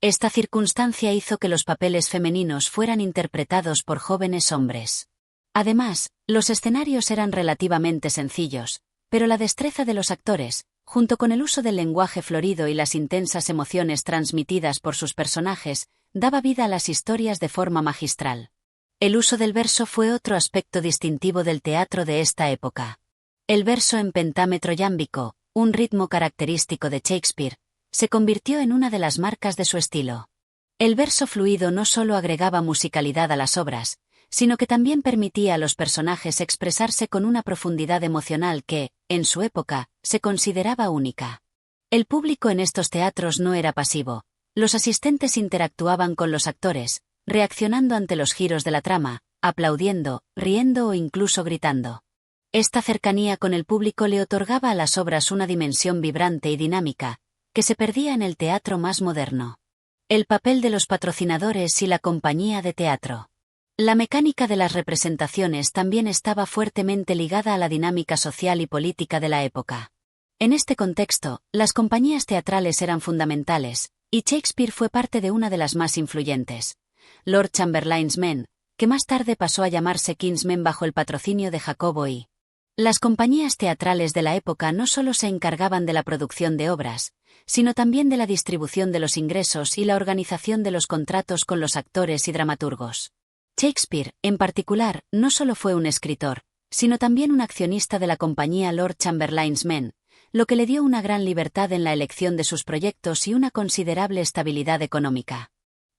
Esta circunstancia hizo que los papeles femeninos fueran interpretados por jóvenes hombres. Además, los escenarios eran relativamente sencillos, pero la destreza de los actores, junto con el uso del lenguaje florido y las intensas emociones transmitidas por sus personajes, daba vida a las historias de forma magistral. El uso del verso fue otro aspecto distintivo del teatro de esta época. El verso en pentámetro yámbico, un ritmo característico de Shakespeare, se convirtió en una de las marcas de su estilo. El verso fluido no solo agregaba musicalidad a las obras, sino que también permitía a los personajes expresarse con una profundidad emocional que, en su época, se consideraba única. El público en estos teatros no era pasivo. Los asistentes interactuaban con los actores, reaccionando ante los giros de la trama, aplaudiendo, riendo o incluso gritando. Esta cercanía con el público le otorgaba a las obras una dimensión vibrante y dinámica, que se perdía en el teatro más moderno. El papel de los patrocinadores y la compañía de teatro. La mecánica de las representaciones también estaba fuertemente ligada a la dinámica social y política de la época. En este contexto, las compañías teatrales eran fundamentales, y Shakespeare fue parte de una de las más influyentes. Lord Chamberlain's Men, que más tarde pasó a llamarse King's Men bajo el patrocinio de Jacobo I. Las compañías teatrales de la época no solo se encargaban de la producción de obras, sino también de la distribución de los ingresos y la organización de los contratos con los actores y dramaturgos. Shakespeare, en particular, no solo fue un escritor, sino también un accionista de la compañía Lord Chamberlain's Men, lo que le dio una gran libertad en la elección de sus proyectos y una considerable estabilidad económica.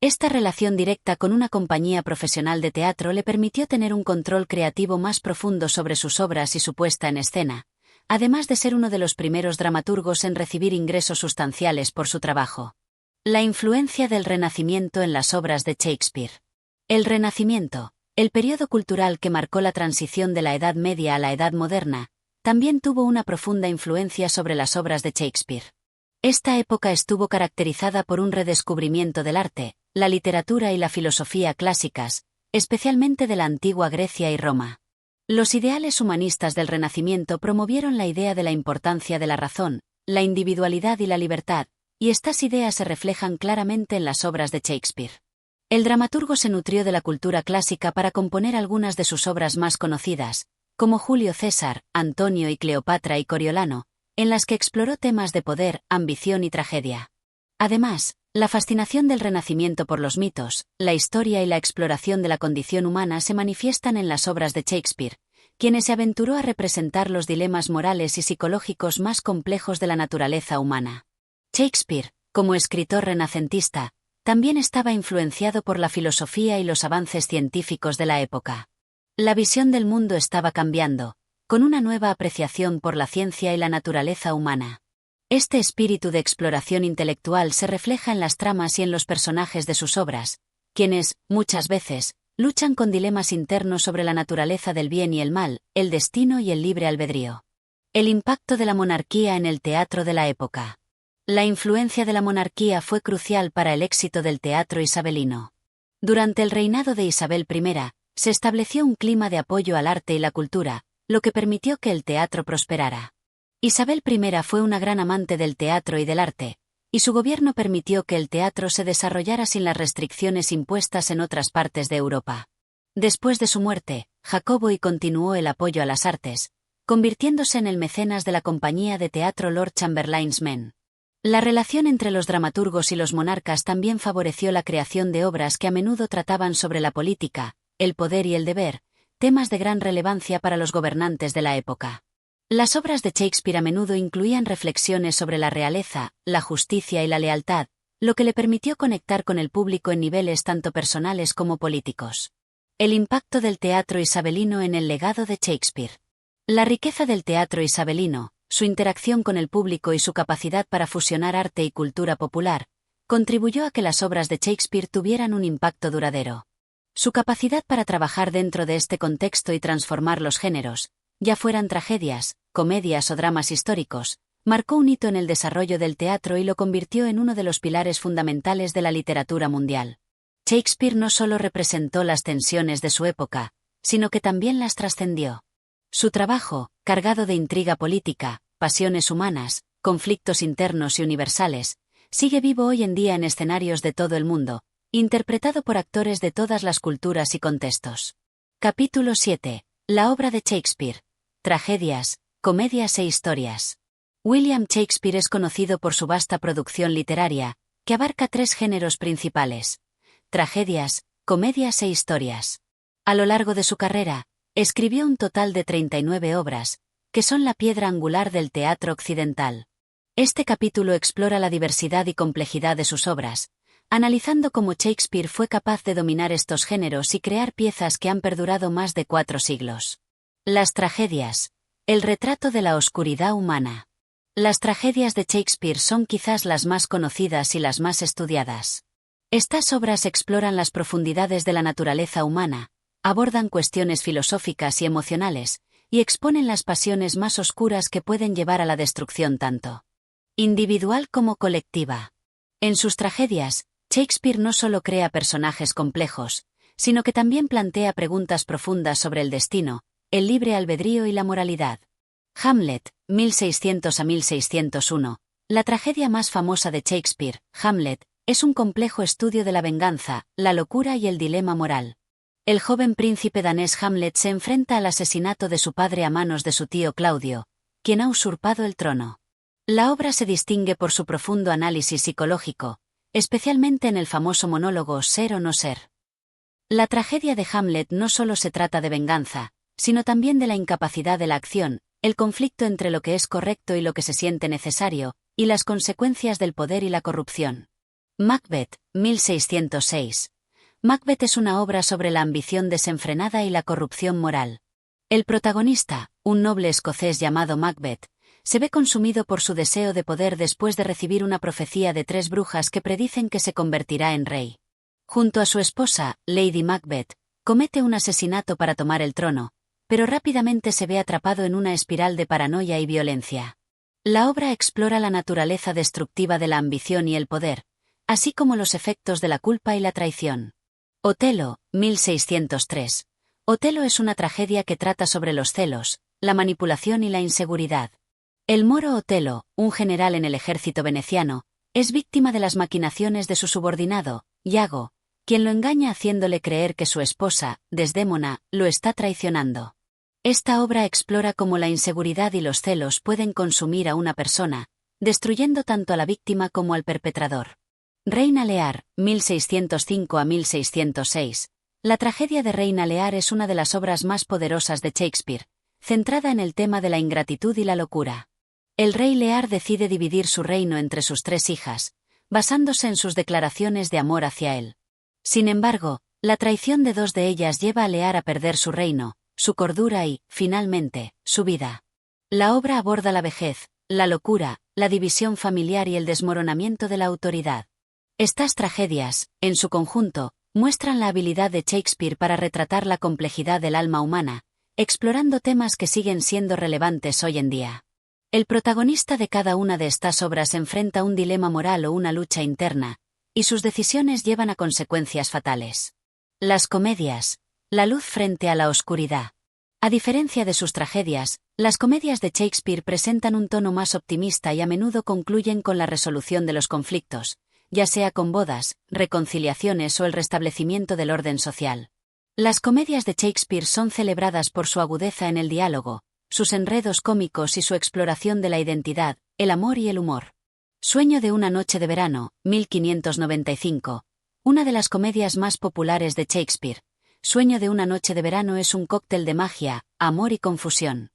Esta relación directa con una compañía profesional de teatro le permitió tener un control creativo más profundo sobre sus obras y su puesta en escena, además de ser uno de los primeros dramaturgos en recibir ingresos sustanciales por su trabajo. La influencia del Renacimiento en las obras de Shakespeare. El Renacimiento, el periodo cultural que marcó la transición de la Edad Media a la Edad Moderna, también tuvo una profunda influencia sobre las obras de Shakespeare. Esta época estuvo caracterizada por un redescubrimiento del arte, la literatura y la filosofía clásicas, especialmente de la antigua Grecia y Roma. Los ideales humanistas del Renacimiento promovieron la idea de la importancia de la razón, la individualidad y la libertad, y estas ideas se reflejan claramente en las obras de Shakespeare. El dramaturgo se nutrió de la cultura clásica para componer algunas de sus obras más conocidas, como Julio César, Antonio y Cleopatra y Coriolano, en las que exploró temas de poder, ambición y tragedia. Además, la fascinación del Renacimiento por los mitos, la historia y la exploración de la condición humana se manifiestan en las obras de Shakespeare, quien se aventuró a representar los dilemas morales y psicológicos más complejos de la naturaleza humana. Shakespeare, como escritor renacentista, también estaba influenciado por la filosofía y los avances científicos de la época. La visión del mundo estaba cambiando, con una nueva apreciación por la ciencia y la naturaleza humana. Este espíritu de exploración intelectual se refleja en las tramas y en los personajes de sus obras, quienes, muchas veces, luchan con dilemas internos sobre la naturaleza del bien y el mal, el destino y el libre albedrío. El impacto de la monarquía en el teatro de la época. La influencia de la monarquía fue crucial para el éxito del teatro isabelino. Durante el reinado de Isabel I, se estableció un clima de apoyo al arte y la cultura, lo que permitió que el teatro prosperara. Isabel I fue una gran amante del teatro y del arte, y su gobierno permitió que el teatro se desarrollara sin las restricciones impuestas en otras partes de Europa. Después de su muerte, Jacobo I continuó el apoyo a las artes, convirtiéndose en el mecenas de la compañía de teatro Lord Chamberlain's Men. La relación entre los dramaturgos y los monarcas también favoreció la creación de obras que a menudo trataban sobre la política, el poder y el deber, temas de gran relevancia para los gobernantes de la época. Las obras de Shakespeare a menudo incluían reflexiones sobre la realeza, la justicia y la lealtad, lo que le permitió conectar con el público en niveles tanto personales como políticos. El impacto del teatro isabelino en el legado de Shakespeare. La riqueza del teatro isabelino, su interacción con el público y su capacidad para fusionar arte y cultura popular, contribuyó a que las obras de Shakespeare tuvieran un impacto duradero. Su capacidad para trabajar dentro de este contexto y transformar los géneros, ya fueran tragedias, comedias o dramas históricos, marcó un hito en el desarrollo del teatro y lo convirtió en uno de los pilares fundamentales de la literatura mundial. Shakespeare no solo representó las tensiones de su época, sino que también las trascendió. Su trabajo, cargado de intriga política, pasiones humanas, conflictos internos y universales, sigue vivo hoy en día en escenarios de todo el mundo, interpretado por actores de todas las culturas y contextos. Capítulo 7. La obra de Shakespeare. Tragedias, comedias e historias. William Shakespeare es conocido por su vasta producción literaria, que abarca 3 géneros principales: tragedias, comedias e historias. A lo largo de su carrera, escribió un total de 39 obras, que son la piedra angular del teatro occidental. Este capítulo explora la diversidad y complejidad de sus obras, analizando cómo Shakespeare fue capaz de dominar estos géneros y crear piezas que han perdurado más de 4 siglos. Las tragedias. El retrato de la oscuridad humana. Las tragedias de Shakespeare son quizás las más conocidas y las más estudiadas. Estas obras exploran las profundidades de la naturaleza humana, abordan cuestiones filosóficas y emocionales, y exponen las pasiones más oscuras que pueden llevar a la destrucción tanto individual como colectiva. En sus tragedias, Shakespeare no solo crea personajes complejos, sino que también plantea preguntas profundas sobre el destino, el libre albedrío y la moralidad. Hamlet, 1600 a 1601, la tragedia más famosa de Shakespeare, Hamlet, es un complejo estudio de la venganza, la locura y el dilema moral. El joven príncipe danés Hamlet se enfrenta al asesinato de su padre a manos de su tío Claudio, quien ha usurpado el trono. La obra se distingue por su profundo análisis psicológico, especialmente en el famoso monólogo Ser o no ser. La tragedia de Hamlet no solo se trata de venganza, sino también de la incapacidad de la acción, el conflicto entre lo que es correcto y lo que se siente necesario, y las consecuencias del poder y la corrupción. Macbeth, 1606. Macbeth es una obra sobre la ambición desenfrenada y la corrupción moral. El protagonista, un noble escocés llamado Macbeth, se ve consumido por su deseo de poder después de recibir una profecía de 3 brujas que predicen que se convertirá en rey. Junto a su esposa, Lady Macbeth, comete un asesinato para tomar el trono, pero rápidamente se ve atrapado en una espiral de paranoia y violencia. La obra explora la naturaleza destructiva de la ambición y el poder, así como los efectos de la culpa y la traición. Otelo, 1603. Otelo es una tragedia que trata sobre los celos, la manipulación y la inseguridad. El moro Otelo, un general en el ejército veneciano, es víctima de las maquinaciones de su subordinado, Iago, quien lo engaña haciéndole creer que su esposa, Desdémona, lo está traicionando. Esta obra explora cómo la inseguridad y los celos pueden consumir a una persona, destruyendo tanto a la víctima como al perpetrador. Reina Lear, 1605 a 1606. La tragedia de Reina Lear es una de las obras más poderosas de Shakespeare, centrada en el tema de la ingratitud y la locura. El rey Lear decide dividir su reino entre sus 3 hijas, basándose en sus declaraciones de amor hacia él. Sin embargo, la traición de 2 de ellas lleva a Lear a perder su reino, su cordura y, finalmente, su vida. La obra aborda la vejez, la locura, la división familiar y el desmoronamiento de la autoridad. Estas tragedias, en su conjunto, muestran la habilidad de Shakespeare para retratar la complejidad del alma humana, explorando temas que siguen siendo relevantes hoy en día. El protagonista de cada una de estas obras enfrenta un dilema moral o una lucha interna, y sus decisiones llevan a consecuencias fatales. Las comedias. La luz frente a la oscuridad. A diferencia de sus tragedias, las comedias de Shakespeare presentan un tono más optimista y a menudo concluyen con la resolución de los conflictos, ya sea con bodas, reconciliaciones o el restablecimiento del orden social. Las comedias de Shakespeare son celebradas por su agudeza en el diálogo, sus enredos cómicos y su exploración de la identidad, el amor y el humor. Sueño de una noche de verano, 1595. Una de las comedias más populares de Shakespeare, Sueño de una noche de verano es un cóctel de magia, amor y confusión.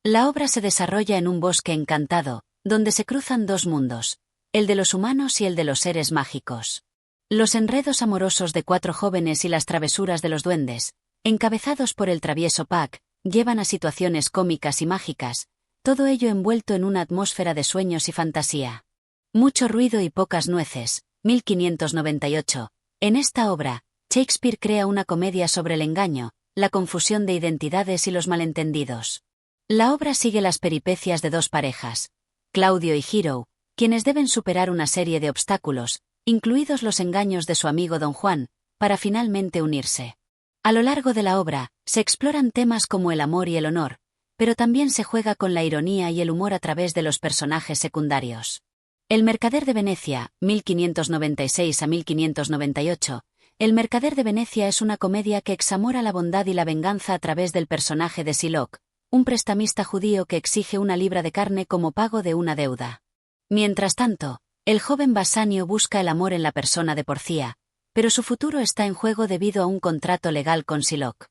La obra se desarrolla en un bosque encantado, donde se cruzan dos mundos, el de los humanos y el de los seres mágicos. Los enredos amorosos de cuatro jóvenes y las travesuras de los duendes, encabezados por el travieso Puck, llevan a situaciones cómicas y mágicas, todo ello envuelto en una atmósfera de sueños y fantasía. Mucho ruido y pocas nueces, 1598. En esta obra, Shakespeare crea una comedia sobre el engaño, la confusión de identidades y los malentendidos. La obra sigue las peripecias de dos parejas, Claudio y Hero, quienes deben superar una serie de obstáculos, incluidos los engaños de su amigo Don Juan, para finalmente unirse. A lo largo de la obra, se exploran temas como el amor y el honor, pero también se juega con la ironía y el humor a través de los personajes secundarios. El mercader de Venecia, 1596 a 1598. El mercader de Venecia es una comedia que examora la bondad y la venganza a través del personaje de Sylock, un prestamista judío que exige una libra de carne como pago de una deuda. Mientras tanto, el joven Bassanio busca el amor en la persona de Porcia, pero su futuro está en juego debido a un contrato legal con Sylock.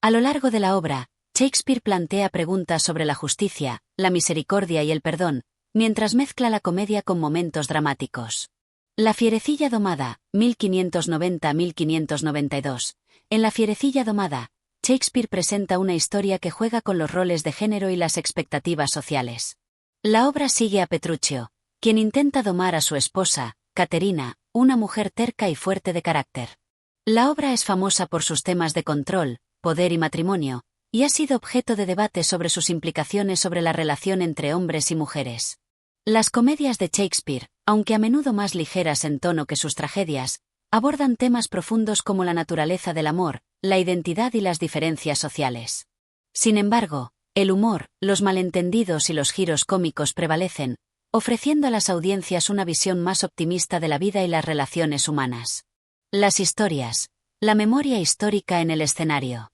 A lo largo de la obra, Shakespeare plantea preguntas sobre la justicia, la misericordia y el perdón, mientras mezcla la comedia con momentos dramáticos. La Fierecilla domada, 1590 a 1592. En La Fierecilla domada, Shakespeare presenta una historia que juega con los roles de género y las expectativas sociales. La obra sigue a Petruchio, quien intenta domar a su esposa, Caterina, una mujer terca y fuerte de carácter. La obra es famosa por sus temas de control, poder y matrimonio, y ha sido objeto de debate sobre sus implicaciones sobre la relación entre hombres y mujeres. Las comedias de Shakespeare, aunque a menudo más ligeras en tono que sus tragedias, abordan temas profundos como la naturaleza del amor, la identidad y las diferencias sociales. Sin embargo, el humor, los malentendidos y los giros cómicos prevalecen, ofreciendo a las audiencias una visión más optimista de la vida y las relaciones humanas. Las historias, la memoria histórica en el escenario.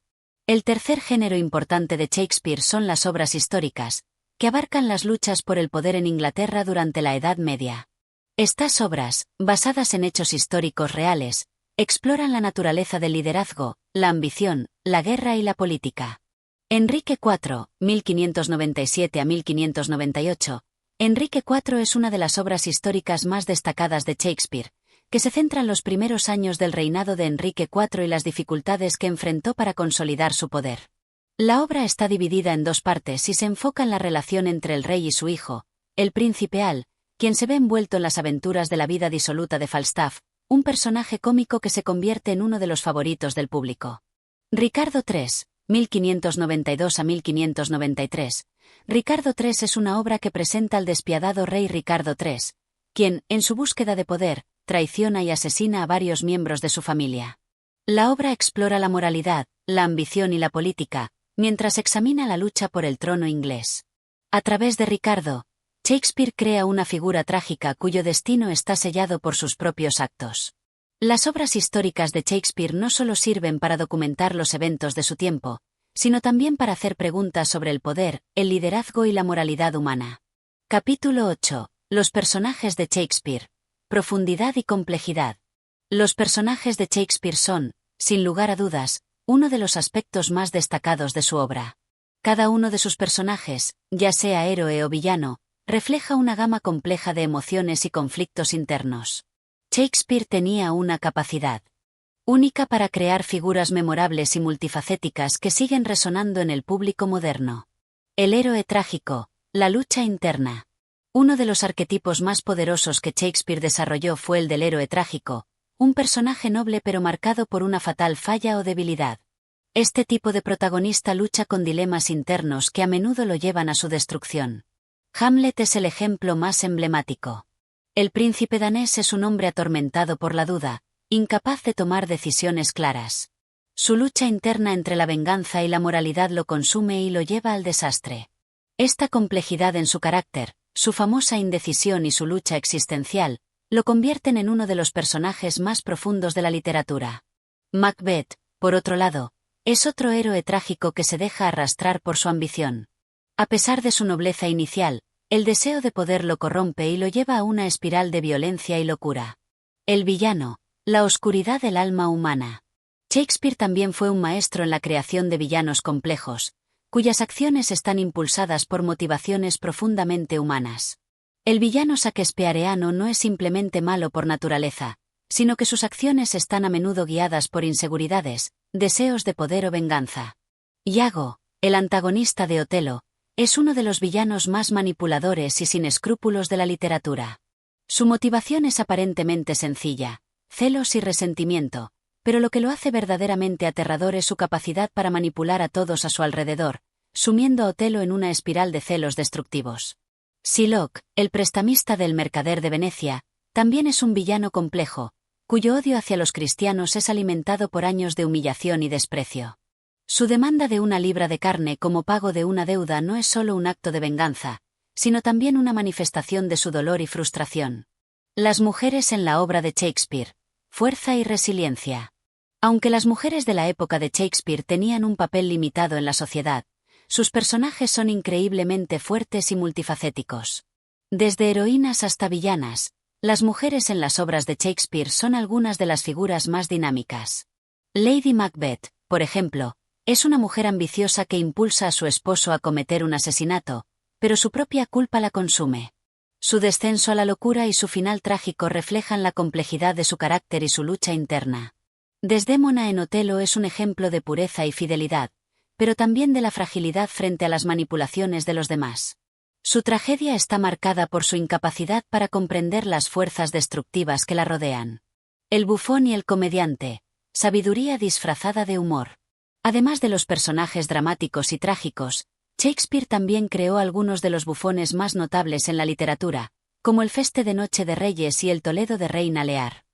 El tercer género importante de Shakespeare son las obras históricas, que abarcan las luchas por el poder en Inglaterra durante la Edad Media. Estas obras, basadas en hechos históricos reales, exploran la naturaleza del liderazgo, la ambición, la guerra y la política. Enrique IV, 1597 a 1598. Enrique IV es una de las obras históricas más destacadas de Shakespeare, que se centra en los primeros años del reinado de Enrique IV y las dificultades que enfrentó para consolidar su poder. La obra está dividida en dos partes y se enfoca en la relación entre el rey y su hijo, el príncipe Al, quien se ve envuelto en las aventuras de la vida disoluta de Falstaff, un personaje cómico que se convierte en uno de los favoritos del público. Ricardo III, 1592 a 1593. Ricardo III es una obra que presenta al despiadado rey Ricardo III, quien, en su búsqueda de poder, traiciona y asesina a varios miembros de su familia. La obra explora la moralidad, la ambición y la política, mientras examina la lucha por el trono inglés. A través de Ricardo, Shakespeare crea una figura trágica cuyo destino está sellado por sus propios actos. Las obras históricas de Shakespeare no solo sirven para documentar los eventos de su tiempo, sino también para hacer preguntas sobre el poder, el liderazgo y la moralidad humana. Capítulo 8. Los personajes de Shakespeare. Profundidad y complejidad. Los personajes de Shakespeare son, sin lugar a dudas, uno de los aspectos más destacados de su obra. Cada uno de sus personajes, ya sea héroe o villano, refleja una gama compleja de emociones y conflictos internos. Shakespeare tenía una capacidad única para crear figuras memorables y multifacéticas que siguen resonando en el público moderno. El héroe trágico, la lucha interna. Uno de los arquetipos más poderosos que Shakespeare desarrolló fue el del héroe trágico, un personaje noble pero marcado por una fatal falla o debilidad. Este tipo de protagonista lucha con dilemas internos que a menudo lo llevan a su destrucción. Hamlet es el ejemplo más emblemático. El príncipe danés es un hombre atormentado por la duda, incapaz de tomar decisiones claras. Su lucha interna entre la venganza y la moralidad lo consume y lo lleva al desastre. Esta complejidad en su carácter, su famosa indecisión y su lucha existencial, lo convierten en uno de los personajes más profundos de la literatura. Macbeth, por otro lado, es otro héroe trágico que se deja arrastrar por su ambición. A pesar de su nobleza inicial, el deseo de poder lo corrompe y lo lleva a una espiral de violencia y locura. El villano, la oscuridad del alma humana. Shakespeare también fue un maestro en la creación de villanos complejos, cuyas acciones están impulsadas por motivaciones profundamente humanas. El villano shakespeareano no es simplemente malo por naturaleza, sino que sus acciones están a menudo guiadas por inseguridades, deseos de poder o venganza. Iago, el antagonista de Otelo, es uno de los villanos más manipuladores y sin escrúpulos de la literatura. Su motivación es aparentemente sencilla, celos y resentimiento, pero lo que lo hace verdaderamente aterrador es su capacidad para manipular a todos a su alrededor, sumiendo a Otelo en una espiral de celos destructivos. Sylock, el prestamista del mercader de Venecia, también es un villano complejo, cuyo odio hacia los cristianos es alimentado por años de humillación y desprecio. Su demanda de 1 libra de carne como pago de una deuda no es solo un acto de venganza, sino también una manifestación de su dolor y frustración. Las mujeres en la obra de Shakespeare. Fuerza y resiliencia. Aunque las mujeres de la época de Shakespeare tenían un papel limitado en la sociedad, sus personajes son increíblemente fuertes y multifacéticos. Desde heroínas hasta villanas, las mujeres en las obras de Shakespeare son algunas de las figuras más dinámicas. Lady Macbeth, por ejemplo, es una mujer ambiciosa que impulsa a su esposo a cometer un asesinato, pero su propia culpa la consume. Su descenso a la locura y su final trágico reflejan la complejidad de su carácter y su lucha interna. Desdémona en Otelo es un ejemplo de pureza y fidelidad, pero también de la fragilidad frente a las manipulaciones de los demás. Su tragedia está marcada por su incapacidad para comprender las fuerzas destructivas que la rodean. El bufón y el comediante. Sabiduría disfrazada de humor. Además de los personajes dramáticos y trágicos, Shakespeare también creó algunos de los bufones más notables en la literatura, como el Feste de Noche de Reyes y el Toledo de Reina Lear.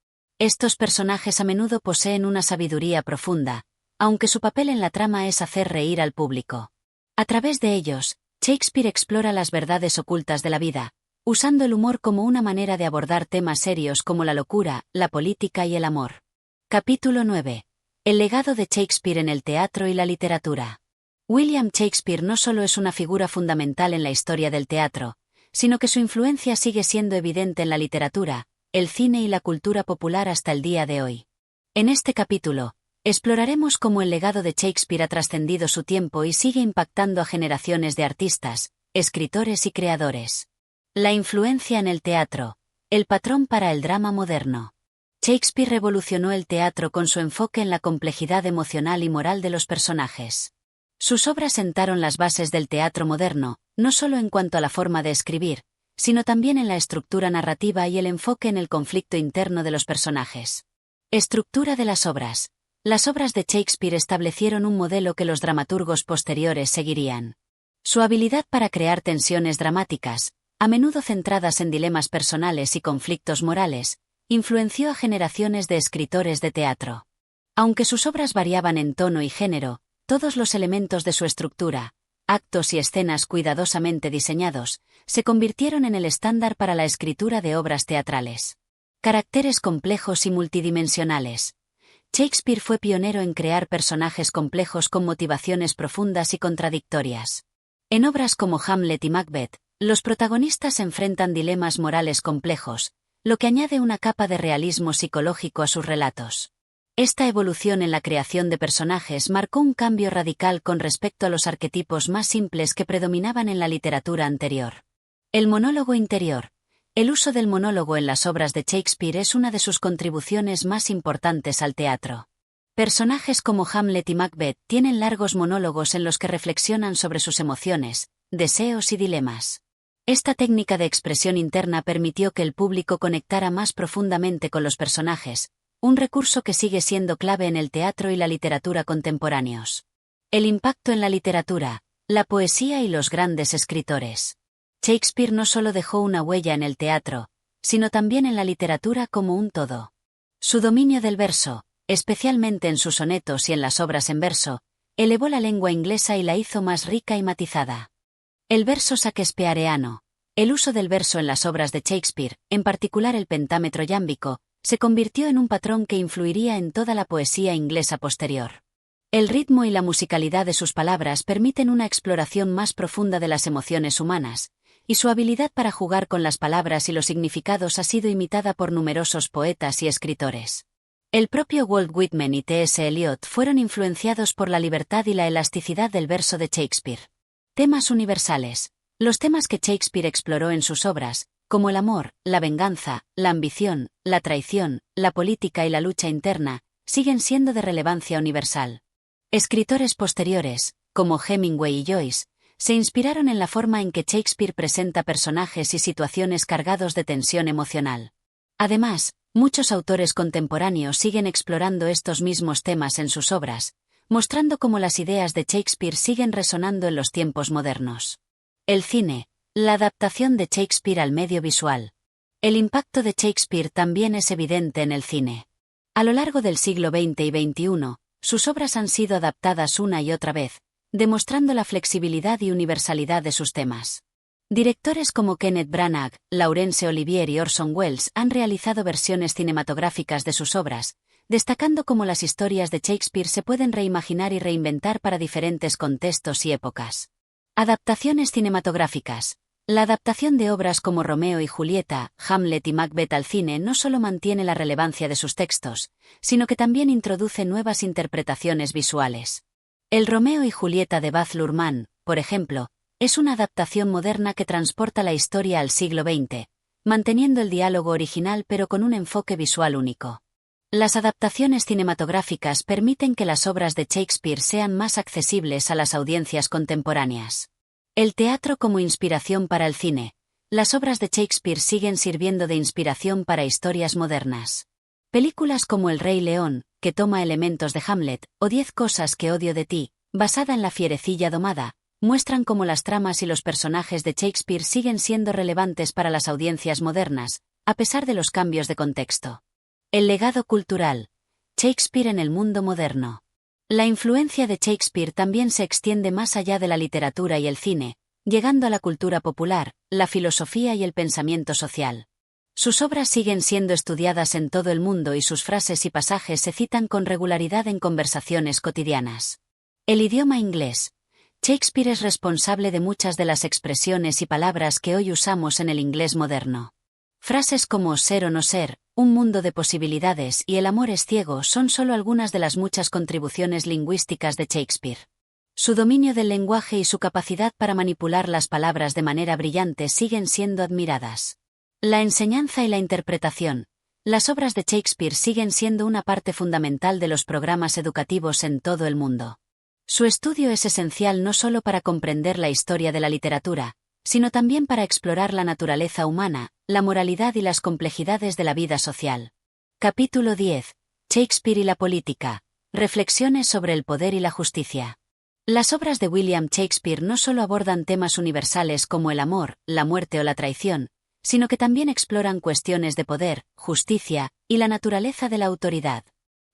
Estos personajes a menudo poseen una sabiduría profunda, aunque su papel en la trama es hacer reír al público. A través de ellos, Shakespeare explora las verdades ocultas de la vida, usando el humor como una manera de abordar temas serios como la locura, la política y el amor. Capítulo 9. El legado de Shakespeare en el teatro y la literatura. William Shakespeare no solo es una figura fundamental en la historia del teatro, sino que su influencia sigue siendo evidente en la literatura, el cine y la cultura popular hasta el día de hoy. En este capítulo, exploraremos cómo el legado de Shakespeare ha trascendido su tiempo y sigue impactando a generaciones de artistas, escritores y creadores. La influencia en el teatro. El patrón para el drama moderno. Shakespeare revolucionó el teatro con su enfoque en la complejidad emocional y moral de los personajes. Sus obras sentaron las bases del teatro moderno, no solo en cuanto a la forma de escribir, sino también en la estructura narrativa y el enfoque en el conflicto interno de los personajes. Estructura de las obras. Las obras de Shakespeare establecieron un modelo que los dramaturgos posteriores seguirían. Su habilidad para crear tensiones dramáticas, a menudo centradas en dilemas personales y conflictos morales, influenció a generaciones de escritores de teatro. Aunque sus obras variaban en tono y género, todos los elementos de su estructura, actos y escenas cuidadosamente diseñados, se convirtieron en el estándar para la escritura de obras teatrales. Caracteres complejos y multidimensionales. Shakespeare fue pionero en crear personajes complejos con motivaciones profundas y contradictorias. En obras como Hamlet y Macbeth, los protagonistas enfrentan dilemas morales complejos, lo que añade una capa de realismo psicológico a sus relatos. Esta evolución en la creación de personajes marcó un cambio radical con respecto a los arquetipos más simples que predominaban en la literatura anterior. El monólogo interior. El uso del monólogo en las obras de Shakespeare es una de sus contribuciones más importantes al teatro. Personajes como Hamlet y Macbeth tienen largos monólogos en los que reflexionan sobre sus emociones, deseos y dilemas. Esta técnica de expresión interna permitió que el público conectara más profundamente con los personajes, un recurso que sigue siendo clave en el teatro y la literatura contemporáneos. El impacto en la literatura, la poesía y los grandes escritores. Shakespeare no solo dejó una huella en el teatro, sino también en la literatura como un todo. Su dominio del verso, especialmente en sus sonetos y en las obras en verso, elevó la lengua inglesa y la hizo más rica y matizada. El verso shakespeareano. El uso del verso en las obras de Shakespeare, en particular el pentámetro yámbico, se convirtió en un patrón que influiría en toda la poesía inglesa posterior. El ritmo y la musicalidad de sus palabras permiten una exploración más profunda de las emociones humanas, y su habilidad para jugar con las palabras y los significados ha sido imitada por numerosos poetas y escritores. El propio Walt Whitman y T.S. Eliot fueron influenciados por la libertad y la elasticidad del verso de Shakespeare. Temas universales. Los temas que Shakespeare exploró en sus obras, como el amor, la venganza, la ambición, la traición, la política y la lucha interna, siguen siendo de relevancia universal. Escritores posteriores, como Hemingway y Joyce, se inspiraron en la forma en que Shakespeare presenta personajes y situaciones cargados de tensión emocional. Además, muchos autores contemporáneos siguen explorando estos mismos temas en sus obras, mostrando cómo las ideas de Shakespeare siguen resonando en los tiempos modernos. El cine, la adaptación de Shakespeare al medio visual. El impacto de Shakespeare también es evidente en el cine. A lo largo del siglo XX y XXI, sus obras han sido adaptadas una y otra vez, demostrando la flexibilidad y universalidad de sus temas. Directores como Kenneth Branagh, Laurence Olivier y Orson Welles han realizado versiones cinematográficas de sus obras, destacando cómo las historias de Shakespeare se pueden reimaginar y reinventar para diferentes contextos y épocas. Adaptaciones cinematográficas. La adaptación de obras como Romeo y Julieta, Hamlet y Macbeth al cine no solo mantiene la relevancia de sus textos, sino que también introduce nuevas interpretaciones visuales. El Romeo y Julieta de Baz Luhrmann, por ejemplo, es una adaptación moderna que transporta la historia al siglo XX, manteniendo el diálogo original pero con un enfoque visual único. Las adaptaciones cinematográficas permiten que las obras de Shakespeare sean más accesibles a las audiencias contemporáneas. El teatro como inspiración para el cine. Las obras de Shakespeare siguen sirviendo de inspiración para historias modernas. Películas como El Rey León, que toma elementos de Hamlet, o 10 cosas que odio de ti, basada en La fierecilla domada, muestran cómo las tramas y los personajes de Shakespeare siguen siendo relevantes para las audiencias modernas, a pesar de los cambios de contexto. El legado cultural. Shakespeare en el mundo moderno. La influencia de Shakespeare también se extiende más allá de la literatura y el cine, llegando a la cultura popular, la filosofía y el pensamiento social. Sus obras siguen siendo estudiadas en todo el mundo y sus frases y pasajes se citan con regularidad en conversaciones cotidianas. El idioma inglés. Shakespeare es responsable de muchas de las expresiones y palabras que hoy usamos en el inglés moderno. Frases como ser o no ser, un mundo de posibilidades y el amor es ciego son solo algunas de las muchas contribuciones lingüísticas de Shakespeare. Su dominio del lenguaje y su capacidad para manipular las palabras de manera brillante siguen siendo admiradas. La enseñanza y la interpretación. Las obras de Shakespeare siguen siendo una parte fundamental de los programas educativos en todo el mundo. Su estudio es esencial no solo para comprender la historia de la literatura, sino también para explorar la naturaleza humana, la moralidad y las complejidades de la vida social. Capítulo 10. Shakespeare y la política. Reflexiones sobre el poder y la justicia. Las obras de William Shakespeare no solo abordan temas universales como el amor, la muerte o la traición, sino que también exploran cuestiones de poder, justicia y la naturaleza de la autoridad.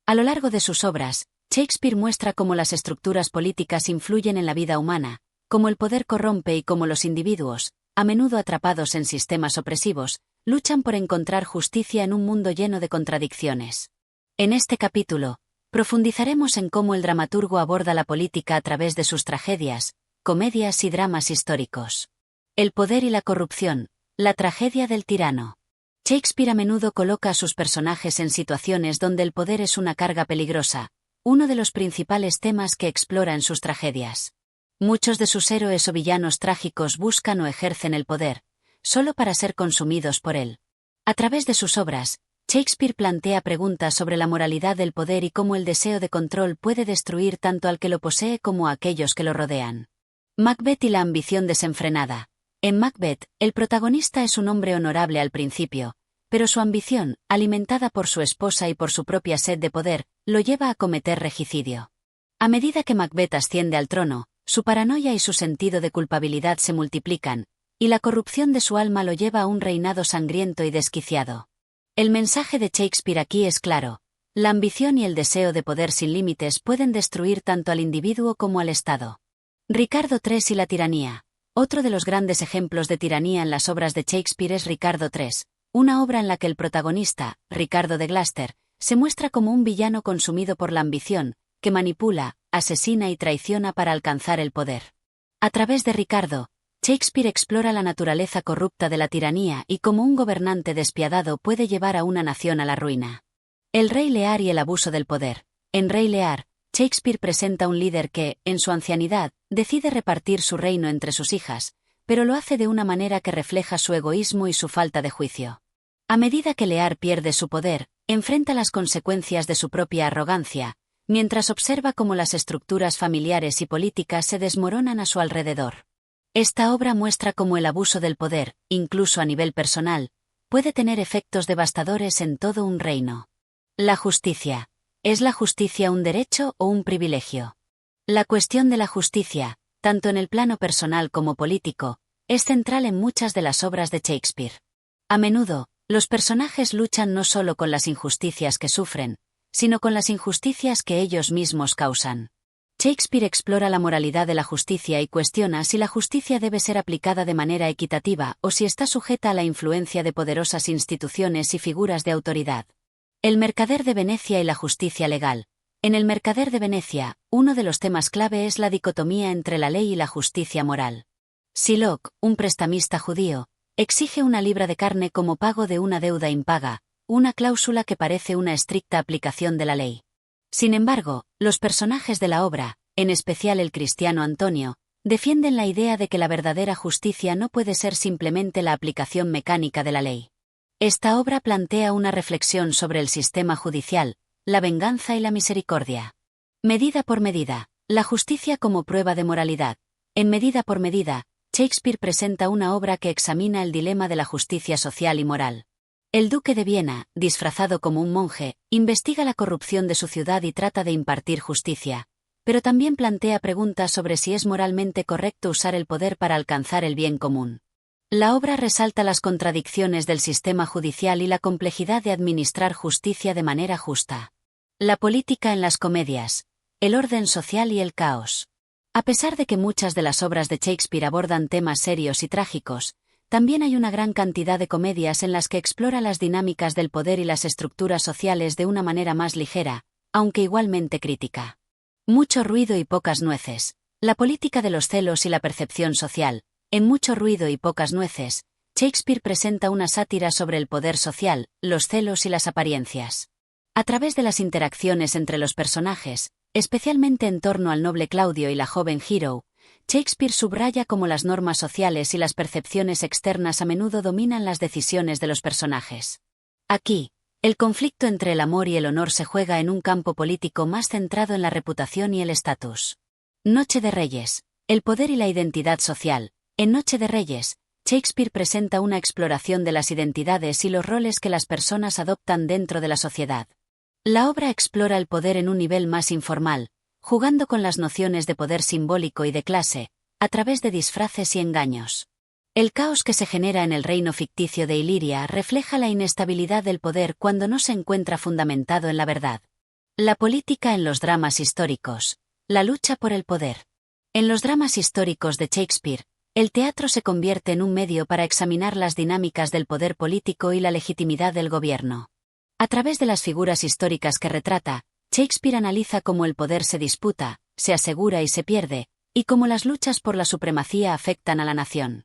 A lo largo de sus obras, Shakespeare muestra cómo las estructuras políticas influyen en la vida humana, cómo el poder corrompe y cómo los individuos, a menudo atrapados en sistemas opresivos, luchan por encontrar justicia en un mundo lleno de contradicciones. En este capítulo, profundizaremos en cómo el dramaturgo aborda la política a través de sus tragedias, comedias y dramas históricos. El poder y la corrupción, la tragedia del tirano. Shakespeare a menudo coloca a sus personajes en situaciones donde el poder es una carga peligrosa, uno de los principales temas que explora en sus tragedias. Muchos de sus héroes o villanos trágicos buscan o ejercen el poder, solo para ser consumidos por él. A través de sus obras, Shakespeare plantea preguntas sobre la moralidad del poder y cómo el deseo de control puede destruir tanto al que lo posee como a aquellos que lo rodean. Macbeth y la ambición desenfrenada. En Macbeth, el protagonista es un hombre honorable al principio, pero su ambición, alimentada por su esposa y por su propia sed de poder, lo lleva a cometer regicidio. A medida que Macbeth asciende al trono, su paranoia y su sentido de culpabilidad se multiplican, y la corrupción de su alma lo lleva a un reinado sangriento y desquiciado. El mensaje de Shakespeare aquí es claro: la ambición y el deseo de poder sin límites pueden destruir tanto al individuo como al Estado. Ricardo III y la tiranía. Otro de los grandes ejemplos de tiranía en las obras de Shakespeare es Ricardo III, una obra en la que el protagonista, Ricardo de Gloucester, se muestra como un villano consumido por la ambición, que manipula, asesina y traiciona para alcanzar el poder. A través de Ricardo, Shakespeare explora la naturaleza corrupta de la tiranía y cómo un gobernante despiadado puede llevar a una nación a la ruina. El rey Lear y el abuso del poder. En Rey Lear, Shakespeare presenta un líder que, en su ancianidad, decide repartir su reino entre sus hijas, pero lo hace de una manera que refleja su egoísmo y su falta de juicio. A medida que Lear pierde su poder, enfrenta las consecuencias de su propia arrogancia, mientras observa cómo las estructuras familiares y políticas se desmoronan a su alrededor. Esta obra muestra cómo el abuso del poder, incluso a nivel personal, puede tener efectos devastadores en todo un reino. La justicia. ¿Es la justicia un derecho o un privilegio? La cuestión de la justicia, tanto en el plano personal como político, es central en muchas de las obras de Shakespeare. A menudo, los personajes luchan no solo con las injusticias que sufren, sino con las injusticias que ellos mismos causan. Shakespeare explora la moralidad de la justicia y cuestiona si la justicia debe ser aplicada de manera equitativa o si está sujeta a la influencia de poderosas instituciones y figuras de autoridad. El mercader de Venecia y la justicia legal. En El mercader de Venecia, uno de los temas clave es la dicotomía entre la ley y la justicia moral. Sylock, un prestamista judío, exige una libra de carne como pago de una deuda impaga, una cláusula que parece una estricta aplicación de la ley. Sin embargo, los personajes de la obra, en especial el cristiano Antonio, defienden la idea de que la verdadera justicia no puede ser simplemente la aplicación mecánica de la ley. Esta obra plantea una reflexión sobre el sistema judicial, la venganza y la misericordia. Medida por medida, la justicia como prueba de moralidad. En Medida por medida, Shakespeare presenta una obra que examina el dilema de la justicia social y moral. El duque de Viena, disfrazado como un monje, investiga la corrupción de su ciudad y trata de impartir justicia, pero también plantea preguntas sobre si es moralmente correcto usar el poder para alcanzar el bien común. La obra resalta las contradicciones del sistema judicial y la complejidad de administrar justicia de manera justa. La política en las comedias, el orden social y el caos. A pesar de que muchas de las obras de Shakespeare abordan temas serios y trágicos, también hay una gran cantidad de comedias en las que explora las dinámicas del poder y las estructuras sociales de una manera más ligera, aunque igualmente crítica. Mucho ruido y pocas nueces. La política de los celos y la percepción social. En Mucho ruido y pocas nueces, Shakespeare presenta una sátira sobre el poder social, los celos y las apariencias. A través de las interacciones entre los personajes, especialmente en torno al noble Claudio y la joven Hero, Shakespeare subraya cómo las normas sociales y las percepciones externas a menudo dominan las decisiones de los personajes. Aquí, el conflicto entre el amor y el honor se juega en un campo político más centrado en la reputación y el estatus. Noche de Reyes, el poder y la identidad social. En Noche de Reyes, Shakespeare presenta una exploración de las identidades y los roles que las personas adoptan dentro de la sociedad. La obra explora el poder en un nivel más informal, jugando con las nociones de poder simbólico y de clase, a través de disfraces y engaños. El caos que se genera en el reino ficticio de Iliria refleja la inestabilidad del poder cuando no se encuentra fundamentado en la verdad. La política en los dramas históricos. La lucha por el poder. En los dramas históricos de Shakespeare, el teatro se convierte en un medio para examinar las dinámicas del poder político y la legitimidad del gobierno. A través de las figuras históricas que retrata, Shakespeare analiza cómo el poder se disputa, se asegura y se pierde, y cómo las luchas por la supremacía afectan a la nación.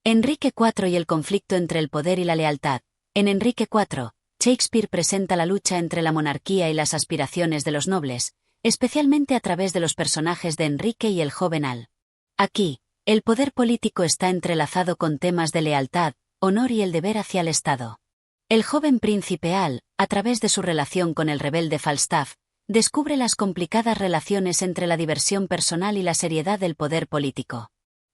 Enrique IV y el conflicto entre el poder y la lealtad. En Enrique IV, Shakespeare presenta la lucha entre la monarquía y las aspiraciones de los nobles, especialmente a través de los personajes de Enrique y el joven Al. Aquí, el poder político está entrelazado con temas de lealtad, honor y el deber hacia el Estado. El joven príncipe Al, a través de su relación con el rebelde Falstaff, descubre las complicadas relaciones entre la diversión personal y la seriedad del poder político.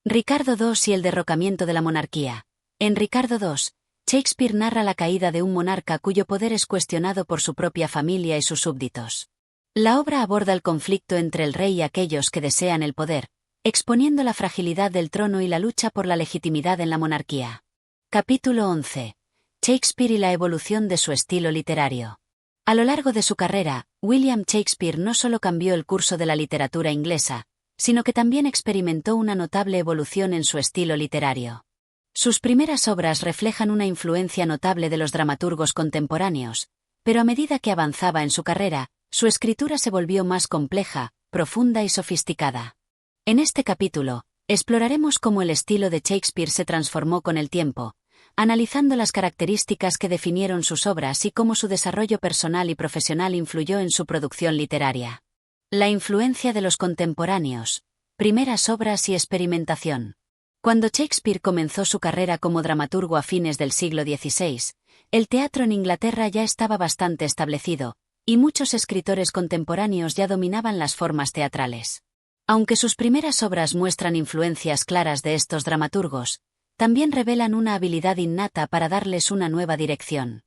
Ricardo II y el derrocamiento de la monarquía. En Ricardo II, Shakespeare narra la caída de un monarca cuyo poder es cuestionado por su propia familia y sus súbditos. La obra aborda el conflicto entre el rey y aquellos que desean el poder, exponiendo la fragilidad del trono y la lucha por la legitimidad en la monarquía. Capítulo 11. Shakespeare y la evolución de su estilo literario. A lo largo de su carrera, William Shakespeare no solo cambió el curso de la literatura inglesa, sino que también experimentó una notable evolución en su estilo literario. Sus primeras obras reflejan una influencia notable de los dramaturgos contemporáneos, pero a medida que avanzaba en su carrera, su escritura se volvió más compleja, profunda y sofisticada. En este capítulo, exploraremos cómo el estilo de Shakespeare se transformó con el tiempo, analizando las características que definieron sus obras y cómo su desarrollo personal y profesional influyó en su producción literaria. La influencia de los contemporáneos, primeras obras y experimentación. Cuando Shakespeare comenzó su carrera como dramaturgo a fines del siglo XVI, el teatro en Inglaterra ya estaba bastante establecido, y muchos escritores contemporáneos ya dominaban las formas teatrales. Aunque sus primeras obras muestran influencias claras de estos dramaturgos, también revelan una habilidad innata para darles una nueva dirección.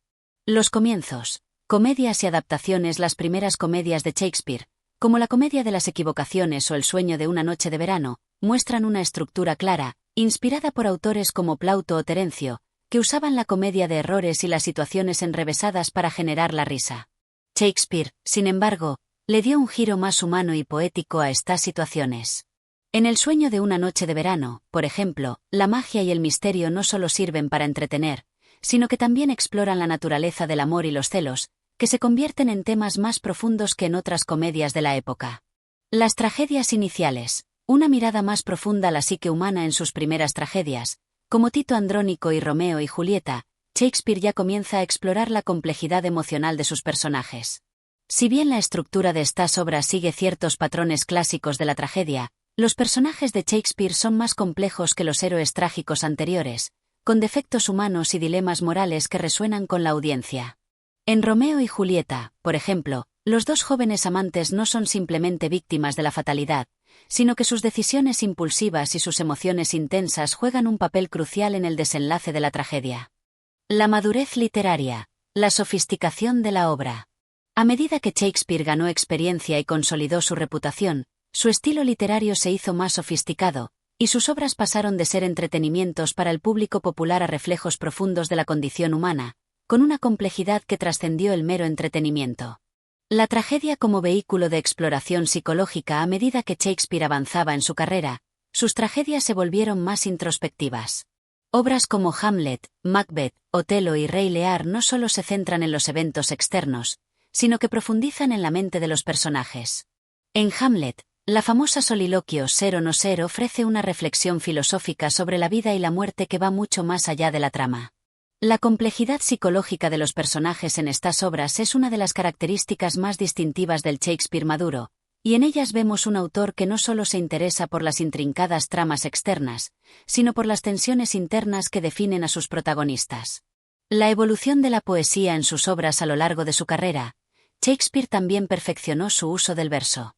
Los comienzos, comedias y adaptaciones. Las primeras comedias de Shakespeare, como la Comedia de las Equivocaciones o El sueño de una noche de verano, muestran una estructura clara, inspirada por autores como Plauto o Terencio, que usaban la comedia de errores y las situaciones enrevesadas para generar la risa. Shakespeare, sin embargo, le dio un giro más humano y poético a estas situaciones. En El sueño de una noche de verano, por ejemplo, la magia y el misterio no solo sirven para entretener, sino que también exploran la naturaleza del amor y los celos, que se convierten en temas más profundos que en otras comedias de la época. Las tragedias iniciales, una mirada más profunda a la psique humana en sus primeras tragedias, como Tito Andrónico y Romeo y Julieta. Shakespeare ya comienza a explorar la complejidad emocional de sus personajes. Si bien la estructura de estas obras sigue ciertos patrones clásicos de la tragedia, los personajes de Shakespeare son más complejos que los héroes trágicos anteriores, con defectos humanos y dilemas morales que resuenan con la audiencia. En Romeo y Julieta, por ejemplo, los dos jóvenes amantes no son simplemente víctimas de la fatalidad, sino que sus decisiones impulsivas y sus emociones intensas juegan un papel crucial en el desenlace de la tragedia. La madurez literaria, la sofisticación de la obra. A medida que Shakespeare ganó experiencia y consolidó su reputación, su estilo literario se hizo más sofisticado, y sus obras pasaron de ser entretenimientos para el público popular a reflejos profundos de la condición humana, con una complejidad que trascendió el mero entretenimiento. La tragedia como vehículo de exploración psicológica. A medida que Shakespeare avanzaba en su carrera, sus tragedias se volvieron más introspectivas. Obras como Hamlet, Macbeth, Otelo y Rey Lear no solo se centran en los eventos externos, sino que profundizan en la mente de los personajes. En Hamlet, la famosa soliloquio Ser o no ser ofrece una reflexión filosófica sobre la vida y la muerte que va mucho más allá de la trama. La complejidad psicológica de los personajes en estas obras es una de las características más distintivas del Shakespeare maduro, y en ellas vemos un autor que no solo se interesa por las intrincadas tramas externas, sino por las tensiones internas que definen a sus protagonistas. La evolución de la poesía en sus obras. A lo largo de su carrera, Shakespeare también perfeccionó su uso del verso.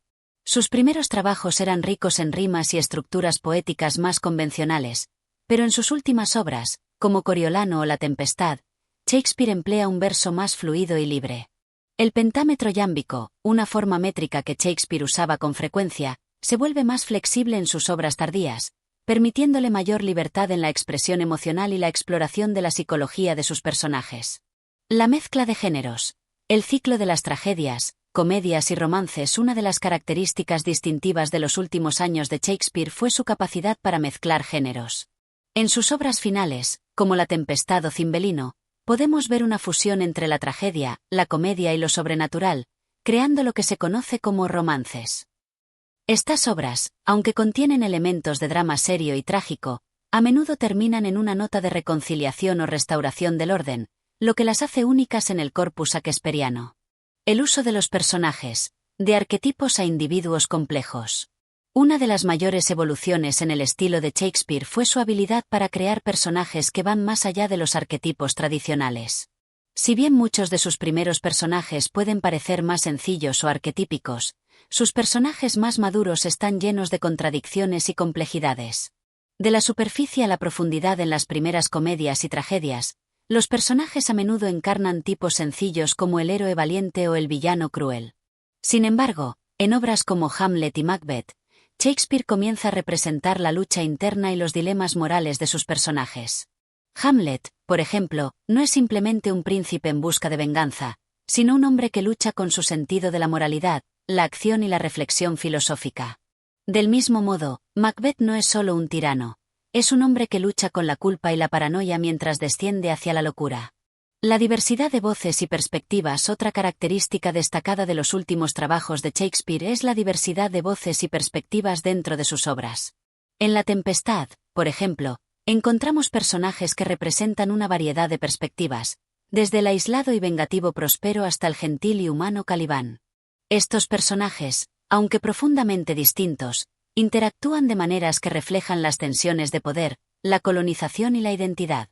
Sus primeros trabajos eran ricos en rimas y estructuras poéticas más convencionales, pero en sus últimas obras, como Coriolano o La Tempestad, Shakespeare emplea un verso más fluido y libre. El pentámetro yámbico, una forma métrica que Shakespeare usaba con frecuencia, se vuelve más flexible en sus obras tardías, permitiéndole mayor libertad en la expresión emocional y la exploración de la psicología de sus personajes. La mezcla de géneros. El ciclo de las tragedias, comedias y romances. Una de las características distintivas de los últimos años de Shakespeare fue su capacidad para mezclar géneros. En sus obras finales, como La Tempestad o Cimbeline, podemos ver una fusión entre la tragedia, la comedia y lo sobrenatural, creando lo que se conoce como romances. Estas obras, aunque contienen elementos de drama serio y trágico, a menudo terminan en una nota de reconciliación o restauración del orden, lo que las hace únicas en el corpus shakespeariano. El uso de los personajes, de arquetipos a individuos complejos. Una de las mayores evoluciones en el estilo de Shakespeare fue su habilidad para crear personajes que van más allá de los arquetipos tradicionales. Si bien muchos de sus primeros personajes pueden parecer más sencillos o arquetípicos, sus personajes más maduros están llenos de contradicciones y complejidades. De la superficie a la profundidad. En las primeras comedias y tragedias, los personajes a menudo encarnan tipos sencillos como el héroe valiente o el villano cruel. Sin embargo, en obras como Hamlet y Macbeth, Shakespeare comienza a representar la lucha interna y los dilemas morales de sus personajes. Hamlet, por ejemplo, no es simplemente un príncipe en busca de venganza, sino un hombre que lucha con su sentido de la moralidad, la acción y la reflexión filosófica. Del mismo modo, Macbeth no es solo un tirano, es un hombre que lucha con la culpa y la paranoia mientras desciende hacia la locura. La diversidad de voces y perspectivas. Otra característica destacada de los últimos trabajos de Shakespeare es la diversidad de voces y perspectivas dentro de sus obras. En La Tempestad, por ejemplo, Encontramos personajes que representan una variedad de perspectivas, desde el aislado y vengativo Próspero hasta el gentil y humano Calibán. Estos personajes, aunque profundamente distintos, interactúan de maneras que reflejan las tensiones de poder, la colonización y la identidad.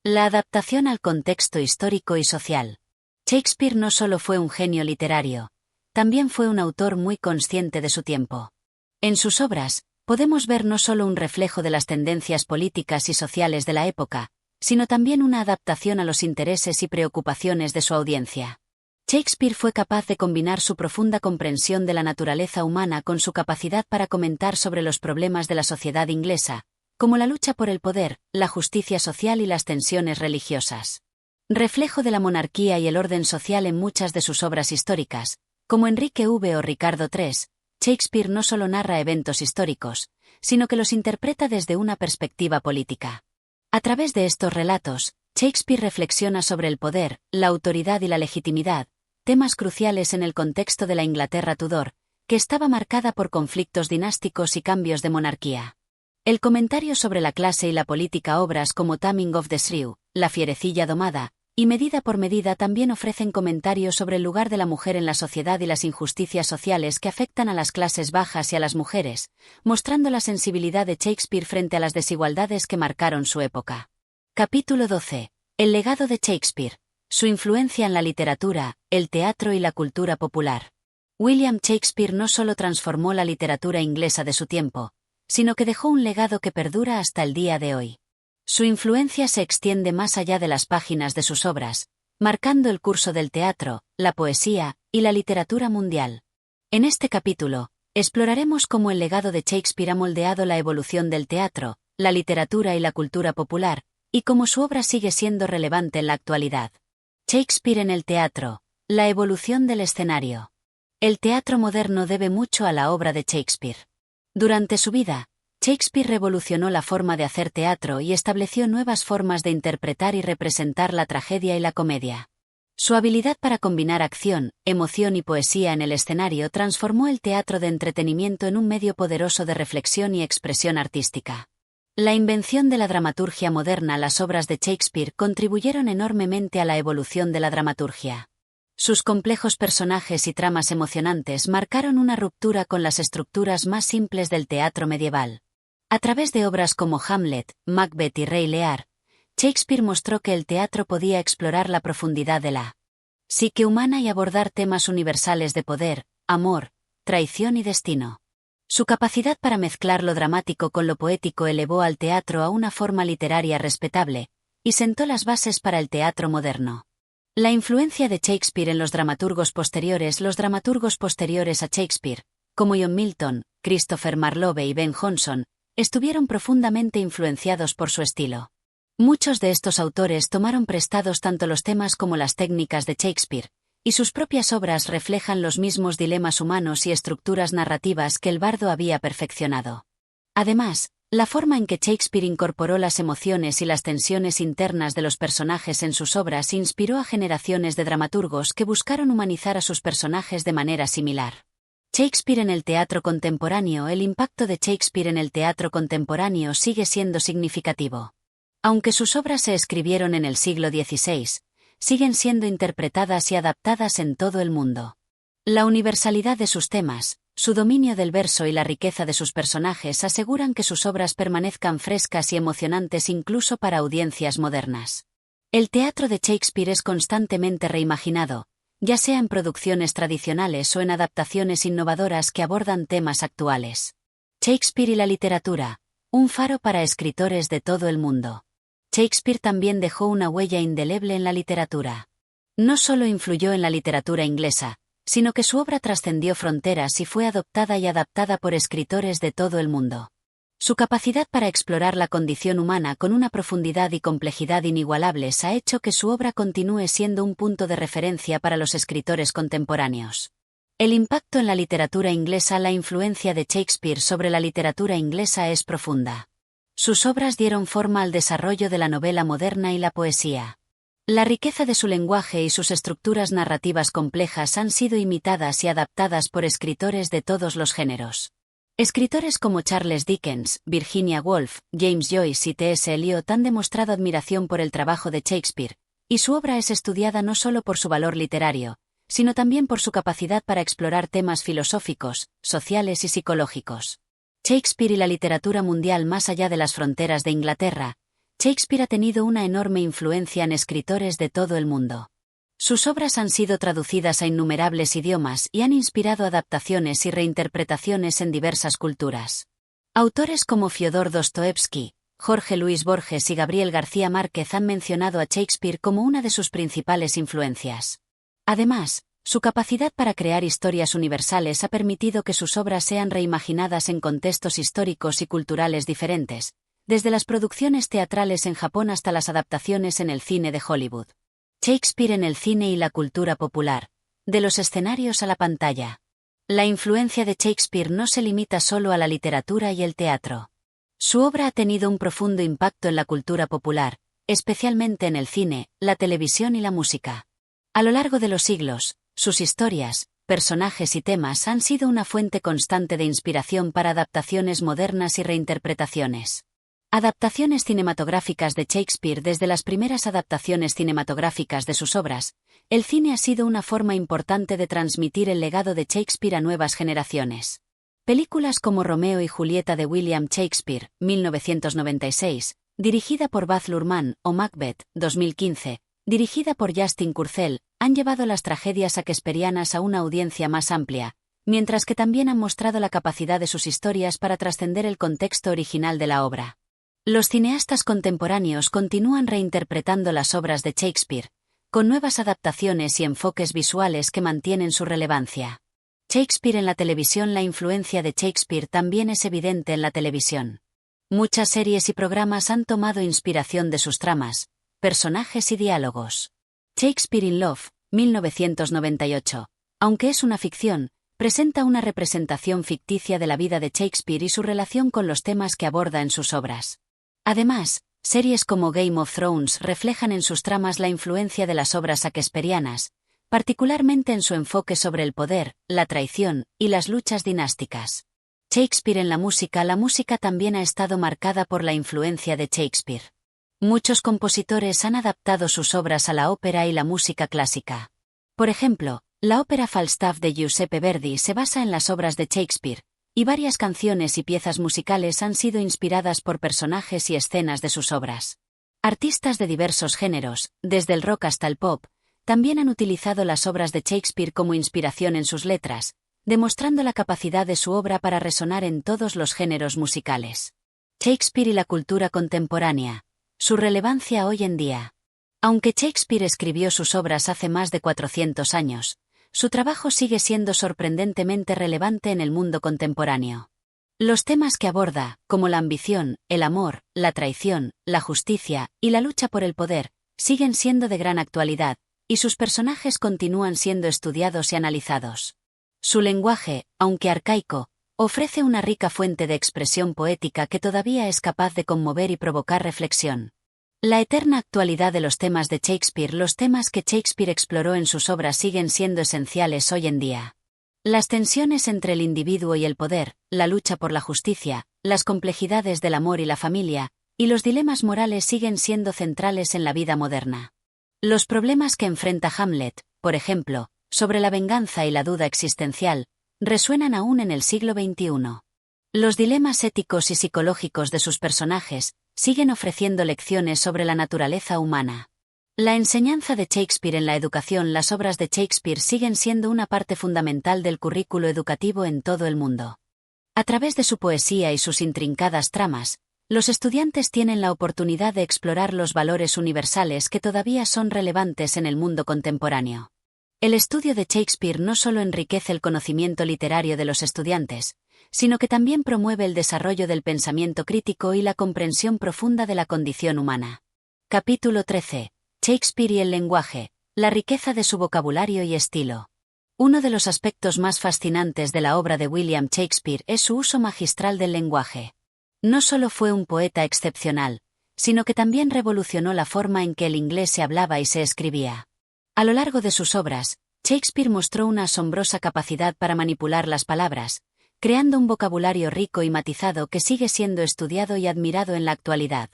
La adaptación al contexto histórico y social. Shakespeare no solo fue un genio literario, también fue un autor muy consciente de su tiempo. En sus obras, podemos ver no solo un reflejo de las tendencias políticas y sociales de la época, sino también una adaptación a los intereses y preocupaciones de su audiencia. Shakespeare fue capaz de combinar su profunda comprensión de la naturaleza humana con su capacidad para comentar sobre los problemas de la sociedad inglesa, como la lucha por el poder, la justicia social y las tensiones religiosas. Reflejo de la monarquía y el orden social en muchas de sus obras históricas, como Enrique V o Ricardo III, Shakespeare no solo narra eventos históricos, sino que los interpreta desde una perspectiva política. A través de estos relatos, Shakespeare reflexiona sobre el poder, la autoridad y la legitimidad, temas cruciales en el contexto de la Inglaterra Tudor, que estaba marcada por conflictos dinásticos y cambios de monarquía. El comentario sobre la clase y la política, obras como Taming of the Shrew, La fierecilla domada, y Medida por medida también ofrecen comentarios sobre el lugar de la mujer en la sociedad y las injusticias sociales que afectan a las clases bajas y a las mujeres, mostrando la sensibilidad de Shakespeare frente a las desigualdades que marcaron su época. Capítulo 12. El legado de Shakespeare. Su influencia en la literatura, el teatro y la cultura popular. William Shakespeare no solo transformó la literatura inglesa de su tiempo, sino que dejó un legado que perdura hasta el día de hoy. Su influencia se extiende más allá de las páginas de sus obras, marcando el curso del teatro, la poesía y la literatura mundial. En este capítulo, exploraremos cómo el legado de Shakespeare ha moldeado la evolución del teatro, la literatura y la cultura popular, y cómo su obra sigue siendo relevante en la actualidad. Shakespeare en el teatro, la evolución del escenario. El teatro moderno debe mucho a la obra de Shakespeare. Durante su vida, Shakespeare revolucionó la forma de hacer teatro y estableció nuevas formas de interpretar y representar la tragedia y la comedia. Su habilidad para combinar acción, emoción y poesía en el escenario transformó el teatro de entretenimiento en un medio poderoso de reflexión y expresión artística. La invención de la dramaturgia moderna. Las obras de Shakespeare contribuyeron enormemente a la evolución de la dramaturgia. Sus complejos personajes y tramas emocionantes marcaron una ruptura con las estructuras más simples del teatro medieval. A través de obras como Hamlet, Macbeth y Rey Lear, Shakespeare mostró que el teatro podía explorar la profundidad de la psique humana y abordar temas universales de poder, amor, traición y destino. Su capacidad para mezclar lo dramático con lo poético elevó al teatro a una forma literaria respetable, y sentó las bases para el teatro moderno. La influencia de Shakespeare en los dramaturgos posteriores. Los dramaturgos posteriores a Shakespeare, como John Milton, Christopher Marlowe y Ben Jonson, estuvieron profundamente influenciados por su estilo. Muchos de estos autores tomaron prestados tanto los temas como las técnicas de Shakespeare, y sus propias obras reflejan los mismos dilemas humanos y estructuras narrativas que el bardo había perfeccionado. Además, la forma en que Shakespeare incorporó las emociones y las tensiones internas de los personajes en sus obras inspiró a generaciones de dramaturgos que buscaron humanizar a sus personajes de manera similar. Shakespeare en el teatro contemporáneo. El impacto de Shakespeare en el teatro contemporáneo sigue siendo significativo. Aunque sus obras se escribieron en el siglo XVI, siguen siendo interpretadas y adaptadas en todo el mundo. La universalidad de sus temas, su dominio del verso y la riqueza de sus personajes aseguran que sus obras permanezcan frescas y emocionantes incluso para audiencias modernas. El teatro de Shakespeare es constantemente reimaginado, ya sea en producciones tradicionales o en adaptaciones innovadoras que abordan temas actuales. Shakespeare y la literatura, un faro para escritores de todo el mundo. Shakespeare también dejó una huella indeleble en la literatura. No solo influyó en la literatura inglesa, sino que su obra trascendió fronteras y fue adoptada y adaptada por escritores de todo el mundo. Su capacidad para explorar la condición humana con una profundidad y complejidad inigualables ha hecho que su obra continúe siendo un punto de referencia para los escritores contemporáneos. El impacto en la literatura inglesa. La influencia de Shakespeare sobre la literatura inglesa es profunda. Sus obras dieron forma al desarrollo de la novela moderna y la poesía. La riqueza de su lenguaje y sus estructuras narrativas complejas han sido imitadas y adaptadas por escritores de todos los géneros. Escritores como Charles Dickens, Virginia Woolf, James Joyce y T.S. Eliot han demostrado admiración por el trabajo de Shakespeare, y su obra es estudiada no solo por su valor literario, sino también por su capacidad para explorar temas filosóficos, sociales y psicológicos. Shakespeare y la literatura mundial más allá de las fronteras de Inglaterra. Shakespeare ha tenido una enorme influencia en escritores de todo el mundo. Sus obras han sido traducidas a innumerables idiomas y han inspirado adaptaciones y reinterpretaciones en diversas culturas. Autores como Fyodor Dostoevsky, Jorge Luis Borges y Gabriel García Márquez han mencionado a Shakespeare como una de sus principales influencias. Además, su capacidad para crear historias universales ha permitido que sus obras sean reimaginadas en contextos históricos y culturales diferentes, desde las producciones teatrales en Japón hasta las adaptaciones en el cine de Hollywood. Shakespeare en el cine y la cultura popular, de los escenarios a la pantalla. La influencia de Shakespeare no se limita solo a la literatura y el teatro. Su obra ha tenido un profundo impacto en la cultura popular, especialmente en el cine, la televisión y la música. A lo largo de los siglos, sus historias, personajes y temas han sido una fuente constante de inspiración para adaptaciones modernas y reinterpretaciones. Adaptaciones cinematográficas de Shakespeare. Desde las primeras adaptaciones cinematográficas de sus obras, el cine ha sido una forma importante de transmitir el legado de Shakespeare a nuevas generaciones. Películas como Romeo y Julieta de William Shakespeare, 1996, dirigida por Baz Luhrmann, o Macbeth, 2015, dirigida por Justin Kurzel, han llevado las tragedias shakespearianas a una audiencia más amplia, mientras que también han mostrado la capacidad de sus historias para trascender el contexto original de la obra. Los cineastas contemporáneos continúan reinterpretando las obras de Shakespeare, con nuevas adaptaciones y enfoques visuales que mantienen su relevancia. Shakespeare en la televisión. La influencia de Shakespeare también es evidente en la televisión. Muchas series y programas han tomado inspiración de sus tramas, personajes y diálogos. Shakespeare in Love, 1998, aunque es una ficción, presenta una representación ficticia de la vida de Shakespeare y su relación con los temas que aborda en sus obras. Además, series como Game of Thrones reflejan en sus tramas la influencia de las obras shakespearianas, particularmente en su enfoque sobre el poder, la traición y las luchas dinásticas. Shakespeare en la música. La música también ha estado marcada por la influencia de Shakespeare. Muchos compositores han adaptado sus obras a la ópera y la música clásica. Por ejemplo, la ópera Falstaff de Giuseppe Verdi se basa en las obras de Shakespeare, y varias canciones y piezas musicales han sido inspiradas por personajes y escenas de sus obras. Artistas de diversos géneros, desde el rock hasta el pop, también han utilizado las obras de Shakespeare como inspiración en sus letras, demostrando la capacidad de su obra para resonar en todos los géneros musicales. Shakespeare y la cultura contemporánea. Su relevancia hoy en día. Aunque Shakespeare escribió sus obras hace más de 400 años, su trabajo sigue siendo sorprendentemente relevante en el mundo contemporáneo. Los temas que aborda, como la ambición, el amor, la traición, la justicia y la lucha por el poder, siguen siendo de gran actualidad, y sus personajes continúan siendo estudiados y analizados. Su lenguaje, aunque arcaico, ofrece una rica fuente de expresión poética que todavía es capaz de conmover y provocar reflexión. La eterna actualidad de los temas de Shakespeare. Los temas que Shakespeare exploró en sus obras siguen siendo esenciales hoy en día. Las tensiones entre el individuo y el poder, la lucha por la justicia, las complejidades del amor y la familia, y los dilemas morales siguen siendo centrales en la vida moderna. Los problemas que enfrenta Hamlet, por ejemplo, sobre la venganza y la duda existencial, resuenan aún en el siglo XXI. Los dilemas éticos y psicológicos de sus personajes siguen ofreciendo lecciones sobre la naturaleza humana. La enseñanza de Shakespeare en la educación. Las obras de Shakespeare siguen siendo una parte fundamental del currículo educativo en todo el mundo. A través de su poesía y sus intrincadas tramas, los estudiantes tienen la oportunidad de explorar los valores universales que todavía son relevantes en el mundo contemporáneo. El estudio de Shakespeare no solo enriquece el conocimiento literario de los estudiantes, sino que también promueve el desarrollo del pensamiento crítico y la comprensión profunda de la condición humana. Capítulo 13. Shakespeare y el lenguaje, la riqueza de su vocabulario y estilo. Uno de los aspectos más fascinantes de la obra de William Shakespeare es su uso magistral del lenguaje. No solo fue un poeta excepcional, sino que también revolucionó la forma en que el inglés se hablaba y se escribía. A lo largo de sus obras, Shakespeare mostró una asombrosa capacidad para manipular las palabras, creando un vocabulario rico y matizado que sigue siendo estudiado y admirado en la actualidad.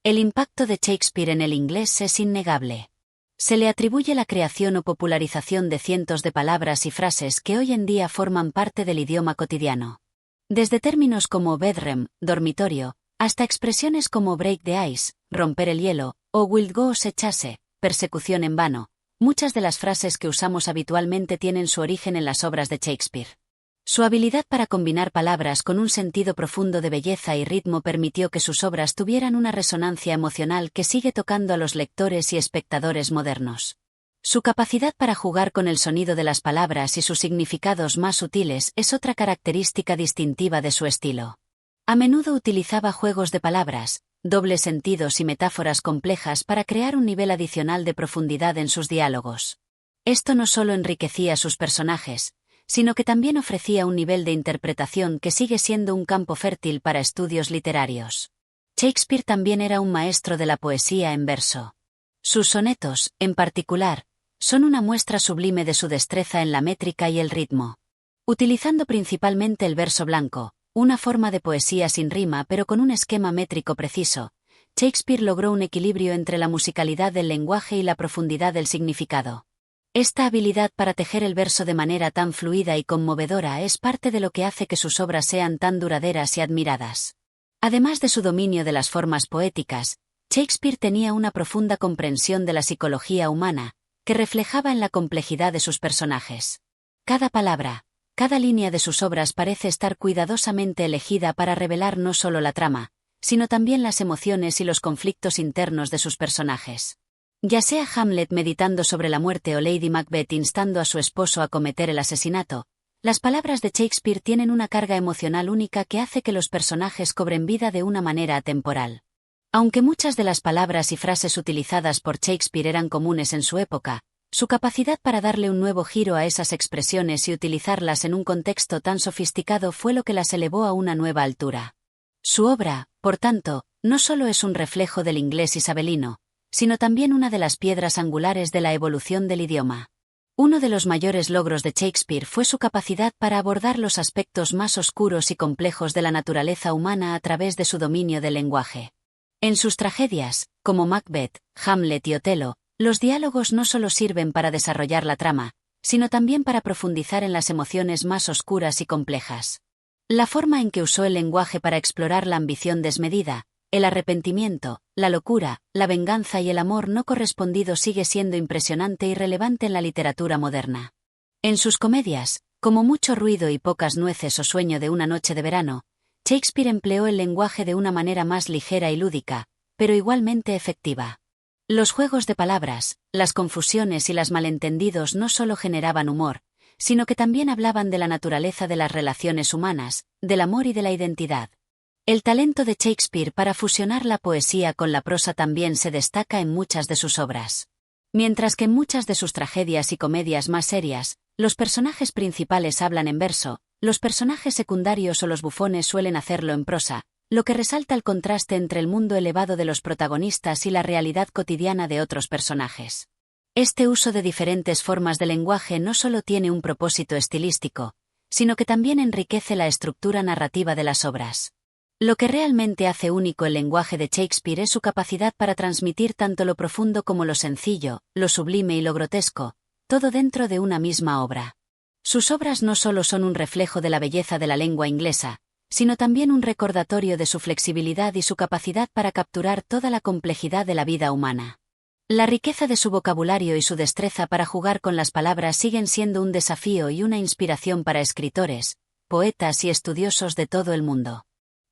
El impacto de Shakespeare en el inglés es innegable. Se le atribuye la creación o popularización de cientos de palabras y frases que hoy en día forman parte del idioma cotidiano. Desde términos como bedroom, dormitorio, hasta expresiones como break the ice, romper el hielo, o wild goose chase, persecución en vano, muchas de las frases que usamos habitualmente tienen su origen en las obras de Shakespeare. Su habilidad para combinar palabras con un sentido profundo de belleza y ritmo permitió que sus obras tuvieran una resonancia emocional que sigue tocando a los lectores y espectadores modernos. Su capacidad para jugar con el sonido de las palabras y sus significados más sutiles es otra característica distintiva de su estilo. A menudo utilizaba juegos de palabras, dobles sentidos y metáforas complejas para crear un nivel adicional de profundidad en sus diálogos. Esto no solo enriquecía a sus personajes, sino que también ofrecía un nivel de interpretación que sigue siendo un campo fértil para estudios literarios. Shakespeare también era un maestro de la poesía en verso. Sus sonetos, en particular, son una muestra sublime de su destreza en la métrica y el ritmo. Utilizando principalmente el verso blanco, una forma de poesía sin rima pero con un esquema métrico preciso, Shakespeare logró un equilibrio entre la musicalidad del lenguaje y la profundidad del significado. Esta habilidad para tejer el verso de manera tan fluida y conmovedora es parte de lo que hace que sus obras sean tan duraderas y admiradas. Además de su dominio de las formas poéticas, Shakespeare tenía una profunda comprensión de la psicología humana, que reflejaba en la complejidad de sus personajes. Cada palabra, cada línea de sus obras parece estar cuidadosamente elegida para revelar no solo la trama, sino también las emociones y los conflictos internos de sus personajes. Ya sea Hamlet meditando sobre la muerte o Lady Macbeth instando a su esposo a cometer el asesinato, las palabras de Shakespeare tienen una carga emocional única que hace que los personajes cobren vida de una manera atemporal. Aunque muchas de las palabras y frases utilizadas por Shakespeare eran comunes en su época, su capacidad para darle un nuevo giro a esas expresiones y utilizarlas en un contexto tan sofisticado fue lo que las elevó a una nueva altura. Su obra, por tanto, no solo es un reflejo del inglés isabelino, sino también una de las piedras angulares de la evolución del idioma. Uno de los mayores logros de Shakespeare fue su capacidad para abordar los aspectos más oscuros y complejos de la naturaleza humana a través de su dominio del lenguaje. En sus tragedias, como Macbeth, Hamlet y Otelo, los diálogos no solo sirven para desarrollar la trama, sino también para profundizar en las emociones más oscuras y complejas. La forma en que usó el lenguaje para explorar la ambición desmedida, el arrepentimiento, la locura, la venganza y el amor no correspondido sigue siendo impresionante y relevante en la literatura moderna. En sus comedias, como Mucho ruido y pocas nueces o Sueño de una noche de verano, Shakespeare empleó el lenguaje de una manera más ligera y lúdica, pero igualmente efectiva. Los juegos de palabras, las confusiones y los malentendidos no solo generaban humor, sino que también hablaban de la naturaleza de las relaciones humanas, del amor y de la identidad. El talento de Shakespeare para fusionar la poesía con la prosa también se destaca en muchas de sus obras. Mientras que en muchas de sus tragedias y comedias más serias, los personajes principales hablan en verso, los personajes secundarios o los bufones suelen hacerlo en prosa, lo que resalta el contraste entre el mundo elevado de los protagonistas y la realidad cotidiana de otros personajes. Este uso de diferentes formas de lenguaje no solo tiene un propósito estilístico, sino que también enriquece la estructura narrativa de las obras. Lo que realmente hace único el lenguaje de Shakespeare es su capacidad para transmitir tanto lo profundo como lo sencillo, lo sublime y lo grotesco, todo dentro de una misma obra. Sus obras no solo son un reflejo de la belleza de la lengua inglesa, sino también un recordatorio de su flexibilidad y su capacidad para capturar toda la complejidad de la vida humana. La riqueza de su vocabulario y su destreza para jugar con las palabras siguen siendo un desafío y una inspiración para escritores, poetas y estudiosos de todo el mundo.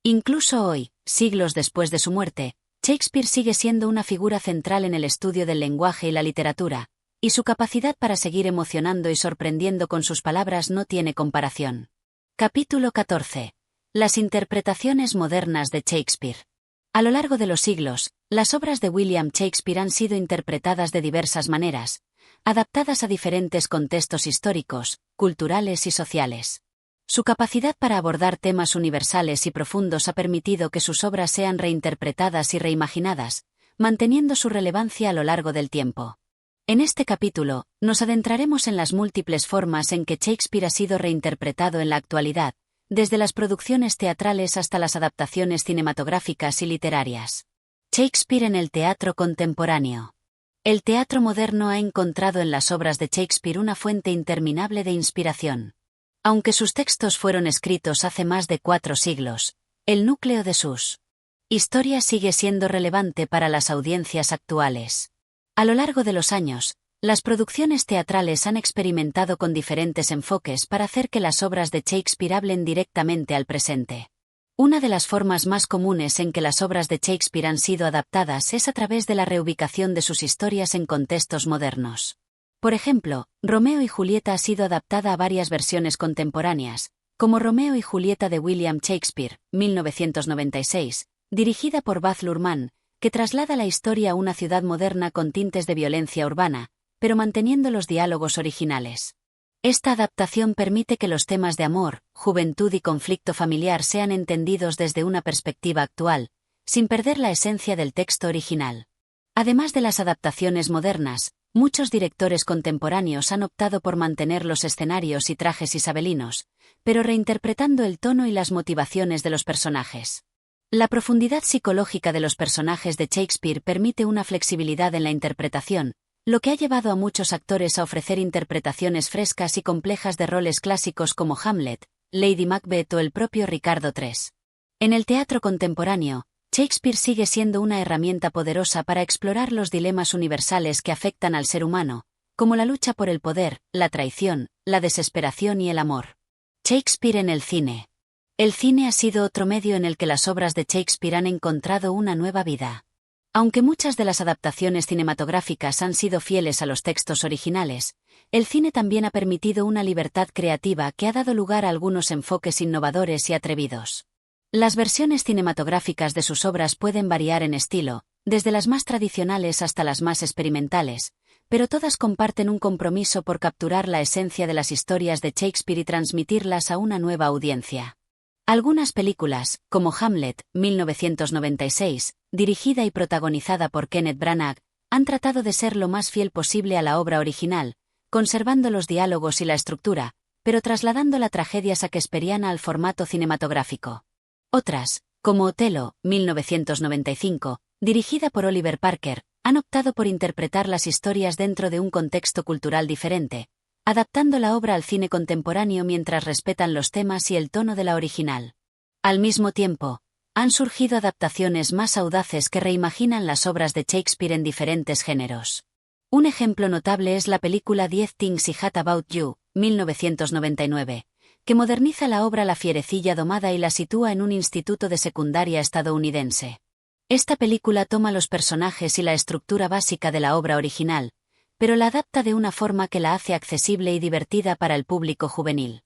Incluso hoy, siglos después de su muerte, Shakespeare sigue siendo una figura central en el estudio del lenguaje y la literatura, y su capacidad para seguir emocionando y sorprendiendo con sus palabras no tiene comparación. Capítulo 14. Las interpretaciones modernas de Shakespeare. A lo largo de los siglos, las obras de William Shakespeare han sido interpretadas de diversas maneras, adaptadas a diferentes contextos históricos, culturales y sociales. Su capacidad para abordar temas universales y profundos ha permitido que sus obras sean reinterpretadas y reimaginadas, manteniendo su relevancia a lo largo del tiempo. En este capítulo, nos adentraremos en las múltiples formas en que Shakespeare ha sido reinterpretado en la actualidad, desde las producciones teatrales hasta las adaptaciones cinematográficas y literarias. Shakespeare en el teatro contemporáneo. El teatro moderno ha encontrado en las obras de Shakespeare una fuente interminable de inspiración. Aunque sus textos fueron escritos hace más de 4 siglos, el núcleo de sus historias sigue siendo relevante para las audiencias actuales. A lo largo de los años, las producciones teatrales han experimentado con diferentes enfoques para hacer que las obras de Shakespeare hablen directamente al presente. Una de las formas más comunes en que las obras de Shakespeare han sido adaptadas es a través de la reubicación de sus historias en contextos modernos. Por ejemplo, Romeo y Julieta ha sido adaptada a varias versiones contemporáneas, como Romeo y Julieta de William Shakespeare, 1996, dirigida por Baz Luhrmann, que traslada la historia a una ciudad moderna con tintes de violencia urbana, pero manteniendo los diálogos originales. Esta adaptación permite que los temas de amor, juventud y conflicto familiar sean entendidos desde una perspectiva actual, sin perder la esencia del texto original. Además de las adaptaciones modernas, muchos directores contemporáneos han optado por mantener los escenarios y trajes isabelinos, pero reinterpretando el tono y las motivaciones de los personajes. La profundidad psicológica de los personajes de Shakespeare permite una flexibilidad en la interpretación, lo que ha llevado a muchos actores a ofrecer interpretaciones frescas y complejas de roles clásicos como Hamlet, Lady Macbeth o el propio Ricardo III. En el teatro contemporáneo, Shakespeare sigue siendo una herramienta poderosa para explorar los dilemas universales que afectan al ser humano, como la lucha por el poder, la traición, la desesperación y el amor. Shakespeare en el cine. El cine ha sido otro medio en el que las obras de Shakespeare han encontrado una nueva vida. Aunque muchas de las adaptaciones cinematográficas han sido fieles a los textos originales, el cine también ha permitido una libertad creativa que ha dado lugar a algunos enfoques innovadores y atrevidos. Las versiones cinematográficas de sus obras pueden variar en estilo, desde las más tradicionales hasta las más experimentales, pero todas comparten un compromiso por capturar la esencia de las historias de Shakespeare y transmitirlas a una nueva audiencia. Algunas películas, como Hamlet, 1996, dirigida y protagonizada por Kenneth Branagh, han tratado de ser lo más fiel posible a la obra original, conservando los diálogos y la estructura, pero trasladando la tragedia shakespeariana al formato cinematográfico. Otras, como Otelo, 1995, dirigida por Oliver Parker, han optado por interpretar las historias dentro de un contexto cultural diferente, adaptando la obra al cine contemporáneo mientras respetan los temas y el tono de la original. Al mismo tiempo, han surgido adaptaciones más audaces que reimaginan las obras de Shakespeare en diferentes géneros. Un ejemplo notable es la película 10 Things I Hate About You, 1999, que moderniza la obra La fierecilla domada y la sitúa en un instituto de secundaria estadounidense. Esta película toma los personajes y la estructura básica de la obra original, pero la adapta de una forma que la hace accesible y divertida para el público juvenil.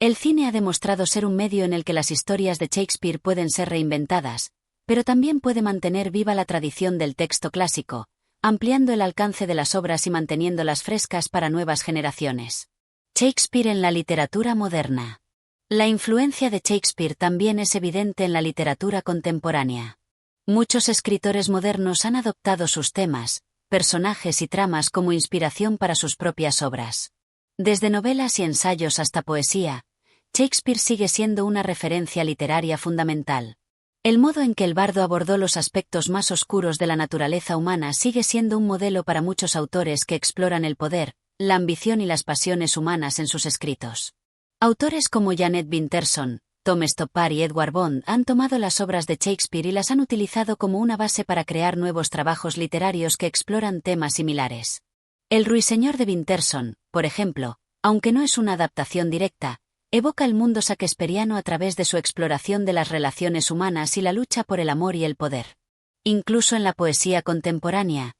El cine ha demostrado ser un medio en el que las historias de Shakespeare pueden ser reinventadas, pero también puede mantener viva la tradición del texto clásico, ampliando el alcance de las obras y manteniéndolas frescas para nuevas generaciones. Shakespeare en la literatura moderna. La influencia de Shakespeare también es evidente en la literatura contemporánea. Muchos escritores modernos han adoptado sus temas, personajes y tramas como inspiración para sus propias obras. Desde novelas y ensayos hasta poesía, Shakespeare sigue siendo una referencia literaria fundamental. El modo en que el bardo abordó los aspectos más oscuros de la naturaleza humana sigue siendo un modelo para muchos autores que exploran el poder, la ambición y las pasiones humanas en sus escritos. Autores como Jeanette Winterson, Tom Stoppard y Edward Bond han tomado las obras de Shakespeare y las han utilizado como una base para crear nuevos trabajos literarios que exploran temas similares. El Ruiseñor de Winterson, por ejemplo, aunque no es una adaptación directa, evoca el mundo shakespeariano a través de su exploración de las relaciones humanas y la lucha por el amor y el poder. Incluso en la poesía contemporánea,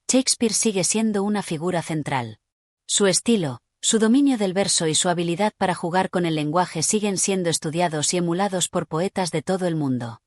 Shakespeare sigue siendo una figura central. Su estilo, su dominio del verso y su habilidad para jugar con el lenguaje siguen siendo estudiados y emulados por poetas de todo el mundo.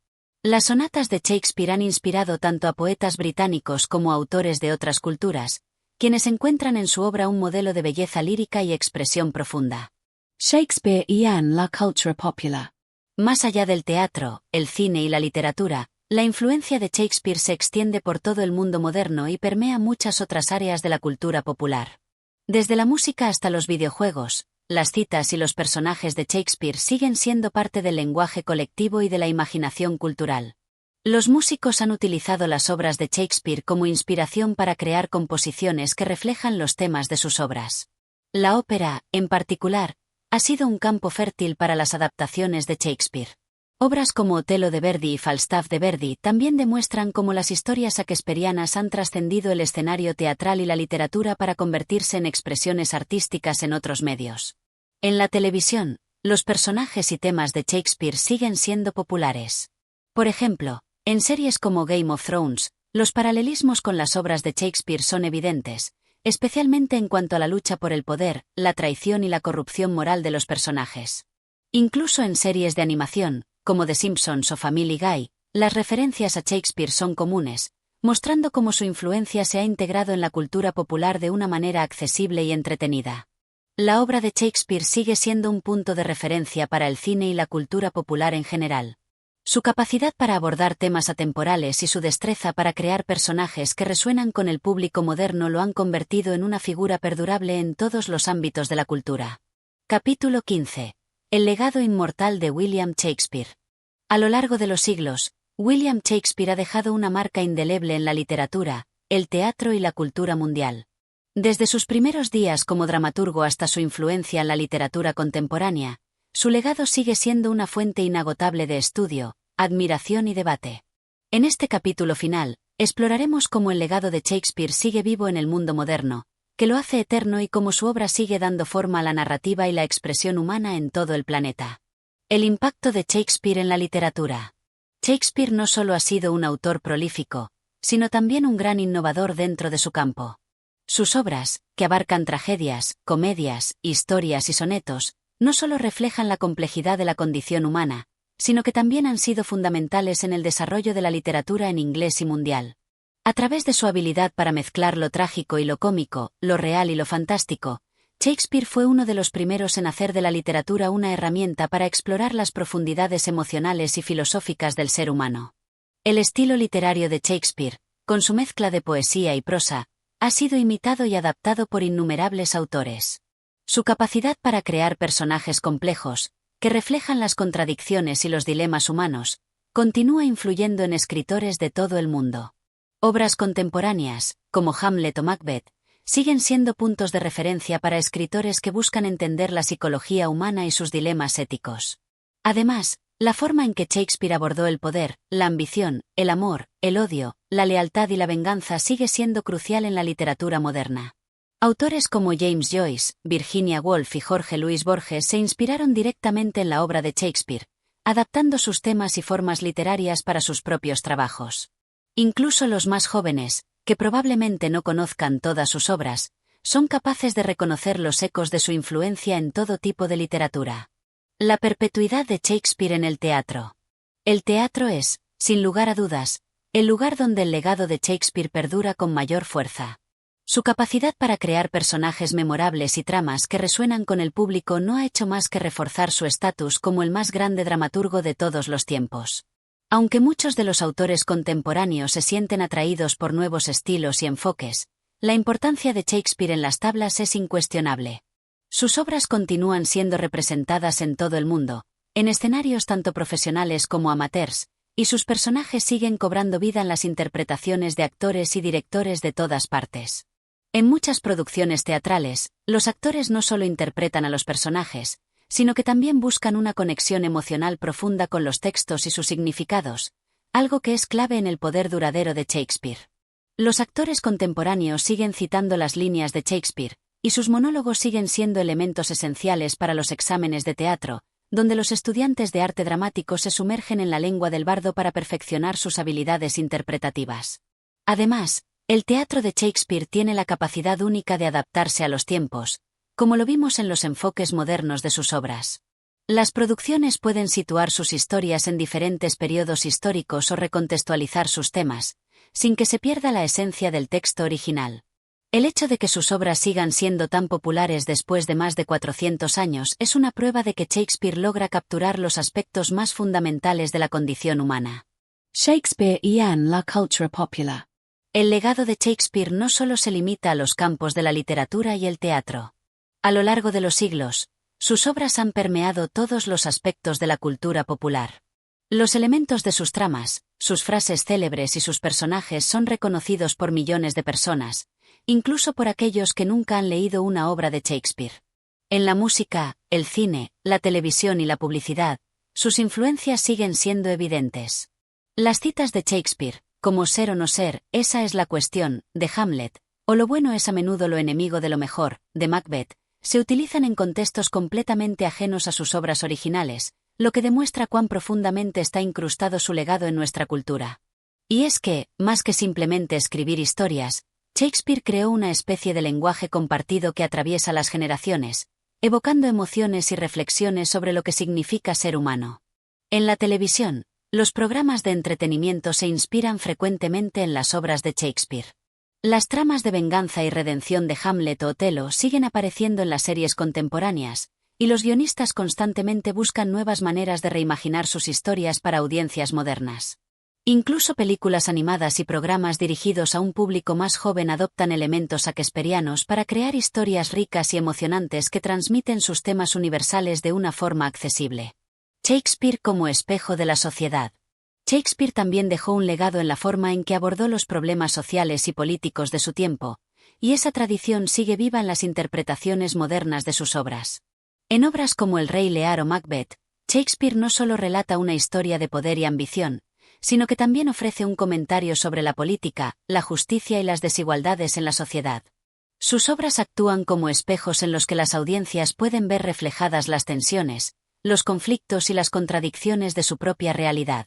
Las sonatas de Shakespeare han inspirado tanto a poetas británicos como a autores de otras culturas, quienes encuentran en su obra un modelo de belleza lírica y expresión profunda. Shakespeare y la cultura popular. Más allá del teatro, el cine y la literatura, la influencia de Shakespeare se extiende por todo el mundo moderno y permea muchas otras áreas de la cultura popular. Desde la música hasta los videojuegos, las citas y los personajes de Shakespeare siguen siendo parte del lenguaje colectivo y de la imaginación cultural. Los músicos han utilizado las obras de Shakespeare como inspiración para crear composiciones que reflejan los temas de sus obras. La ópera, en particular, ha sido un campo fértil para las adaptaciones de Shakespeare. Obras como Otelo de Verdi y Falstaff de Verdi también demuestran cómo las historias shakespearianas han trascendido el escenario teatral y la literatura para convertirse en expresiones artísticas en otros medios. En la televisión, los personajes y temas de Shakespeare siguen siendo populares. Por ejemplo, en series como Game of Thrones, los paralelismos con las obras de Shakespeare son evidentes, especialmente en cuanto a la lucha por el poder, la traición y la corrupción moral de los personajes. Incluso en series de animación, como The Simpsons o Family Guy, las referencias a Shakespeare son comunes, mostrando cómo su influencia se ha integrado en la cultura popular de una manera accesible y entretenida. La obra de Shakespeare sigue siendo un punto de referencia para el cine y la cultura popular en general. Su capacidad para abordar temas atemporales y su destreza para crear personajes que resuenan con el público moderno lo han convertido en una figura perdurable en todos los ámbitos de la cultura. Capítulo 15. El legado inmortal de William Shakespeare. A lo largo de los siglos, William Shakespeare ha dejado una marca indeleble en la literatura, el teatro y la cultura mundial. Desde sus primeros días como dramaturgo hasta su influencia en la literatura contemporánea, su legado sigue siendo una fuente inagotable de estudio, admiración y debate. En este capítulo final, exploraremos cómo el legado de Shakespeare sigue vivo en el mundo moderno, que lo hace eterno y cómo su obra sigue dando forma a la narrativa y la expresión humana en todo el planeta. El impacto de Shakespeare en la literatura. Shakespeare no solo ha sido un autor prolífico, sino también un gran innovador dentro de su campo. Sus obras, que abarcan tragedias, comedias, historias y sonetos, no solo reflejan la complejidad de la condición humana, sino que también han sido fundamentales en el desarrollo de la literatura en inglés y mundial. A través de su habilidad para mezclar lo trágico y lo cómico, lo real y lo fantástico, Shakespeare fue uno de los primeros en hacer de la literatura una herramienta para explorar las profundidades emocionales y filosóficas del ser humano. El estilo literario de Shakespeare, con su mezcla de poesía y prosa, ha sido imitado y adaptado por innumerables autores. Su capacidad para crear personajes complejos, que reflejan las contradicciones y los dilemas humanos, continúa influyendo en escritores de todo el mundo. Obras contemporáneas, como Hamlet o Macbeth, siguen siendo puntos de referencia para escritores que buscan entender la psicología humana y sus dilemas éticos. Además, la forma en que Shakespeare abordó el poder, la ambición, el amor, el odio, la lealtad y la venganza sigue siendo crucial en la literatura moderna. Autores como James Joyce, Virginia Woolf y Jorge Luis Borges se inspiraron directamente en la obra de Shakespeare, adaptando sus temas y formas literarias para sus propios trabajos. Incluso los más jóvenes, que probablemente no conozcan todas sus obras, son capaces de reconocer los ecos de su influencia en todo tipo de literatura. La perpetuidad de Shakespeare en el teatro. El teatro es, sin lugar a dudas, el lugar donde el legado de Shakespeare perdura con mayor fuerza. Su capacidad para crear personajes memorables y tramas que resuenan con el público no ha hecho más que reforzar su estatus como el más grande dramaturgo de todos los tiempos. Aunque muchos de los autores contemporáneos se sienten atraídos por nuevos estilos y enfoques, la importancia de Shakespeare en las tablas es incuestionable. Sus obras continúan siendo representadas en todo el mundo, en escenarios tanto profesionales como amateurs, y sus personajes siguen cobrando vida en las interpretaciones de actores y directores de todas partes. En muchas producciones teatrales, los actores no solo interpretan a los personajes, sino que también buscan una conexión emocional profunda con los textos y sus significados, algo que es clave en el poder duradero de Shakespeare. Los actores contemporáneos siguen citando las líneas de Shakespeare, y sus monólogos siguen siendo elementos esenciales para los exámenes de teatro, donde los estudiantes de arte dramático se sumergen en la lengua del bardo para perfeccionar sus habilidades interpretativas. Además, el teatro de Shakespeare tiene la capacidad única de adaptarse a los tiempos, como lo vimos en los enfoques modernos de sus obras. Las producciones pueden situar sus historias en diferentes periodos históricos o recontextualizar sus temas, sin que se pierda la esencia del texto original. El hecho de que sus obras sigan siendo tan populares después de más de 400 años es una prueba de que Shakespeare logra capturar los aspectos más fundamentales de la condición humana. Shakespeare y la cultura popular. El legado de Shakespeare no solo se limita a los campos de la literatura y el teatro. A lo largo de los siglos, Sus obras han permeado todos los aspectos de la cultura popular. Los elementos de sus tramas, sus frases célebres y sus personajes son reconocidos por millones de personas, incluso por aquellos que nunca han leído una obra de Shakespeare. En la música, el cine, la televisión y la publicidad, sus influencias siguen siendo evidentes. Las citas de Shakespeare, como ser o no ser, esa es la cuestión, de Hamlet, o lo bueno es a menudo lo enemigo de lo mejor, de Macbeth, se utilizan en contextos completamente ajenos a sus obras originales, lo que demuestra cuán profundamente está incrustado su legado en nuestra cultura. Y es que, más que simplemente escribir historias, Shakespeare creó una especie de lenguaje compartido que atraviesa las generaciones, evocando emociones y reflexiones sobre lo que significa ser humano. En la televisión, los programas de entretenimiento se inspiran frecuentemente en las obras de Shakespeare. Las tramas de venganza y redención de Hamlet o Otelo siguen apareciendo en las series contemporáneas, y los guionistas constantemente buscan nuevas maneras de reimaginar sus historias para audiencias modernas. Incluso películas animadas y programas dirigidos a un público más joven adoptan elementos shakespearianos para crear historias ricas y emocionantes que transmiten sus temas universales de una forma accesible. Shakespeare como espejo de la sociedad. Shakespeare también dejó un legado en la forma en que abordó los problemas sociales y políticos de su tiempo, y esa tradición sigue viva en las interpretaciones modernas de sus obras. En obras como El Rey Lear o Macbeth, Shakespeare no solo relata una historia de poder y ambición, sino que también ofrece un comentario sobre la política, la justicia y las desigualdades en la sociedad. Sus obras actúan como espejos en los que las audiencias pueden ver reflejadas las tensiones, los conflictos y las contradicciones de su propia realidad.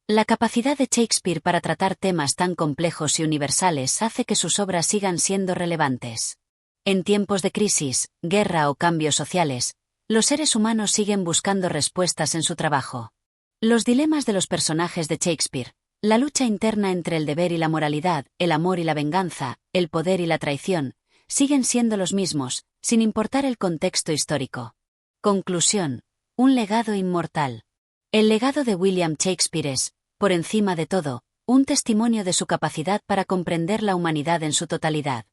La capacidad de Shakespeare para tratar temas tan complejos y universales hace que sus obras sigan siendo relevantes. En tiempos de crisis, guerra o cambios sociales, los seres humanos siguen buscando respuestas en su trabajo. Los dilemas de los personajes de Shakespeare, la lucha interna entre el deber y la moralidad, el amor y la venganza, el poder y la traición, siguen siendo los mismos, sin importar el contexto histórico. Conclusión. Un legado inmortal. El legado de William Shakespeare es, por encima de todo, un testimonio de su capacidad para comprender la humanidad en su totalidad.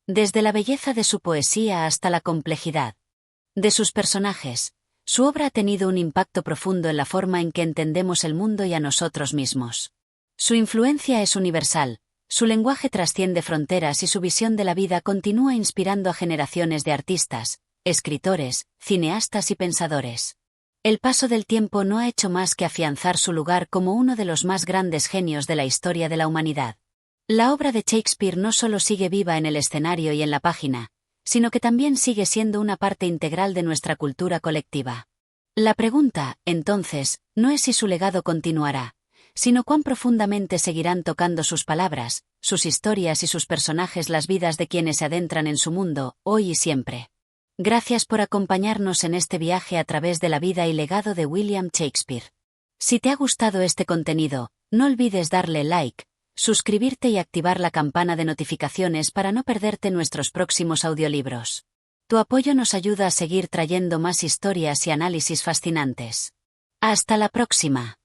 Desde la belleza de su poesía hasta la complejidad de sus personajes, su obra ha tenido un impacto profundo en la forma en que entendemos el mundo y a nosotros mismos. Su influencia es universal, su lenguaje trasciende fronteras y su visión de la vida continúa inspirando a generaciones de artistas, escritores, cineastas y pensadores. El paso del tiempo no ha hecho más que afianzar su lugar como uno de los más grandes genios de la historia de la humanidad. La obra de Shakespeare no solo sigue viva en el escenario y en la página, sino que también sigue siendo una parte integral de nuestra cultura colectiva. La pregunta, entonces, no es si su legado continuará, sino cuán profundamente seguirán tocando sus palabras, sus historias y sus personajes las vidas de quienes se adentran en su mundo, hoy y siempre. Gracias por acompañarnos en este viaje a través de la vida y legado de William Shakespeare. Si te ha gustado este contenido, no olvides darle like, suscribirte y activar la campana de notificaciones para no perderte nuestros próximos audiolibros. Tu apoyo nos ayuda a seguir trayendo más historias y análisis fascinantes. ¡Hasta la próxima!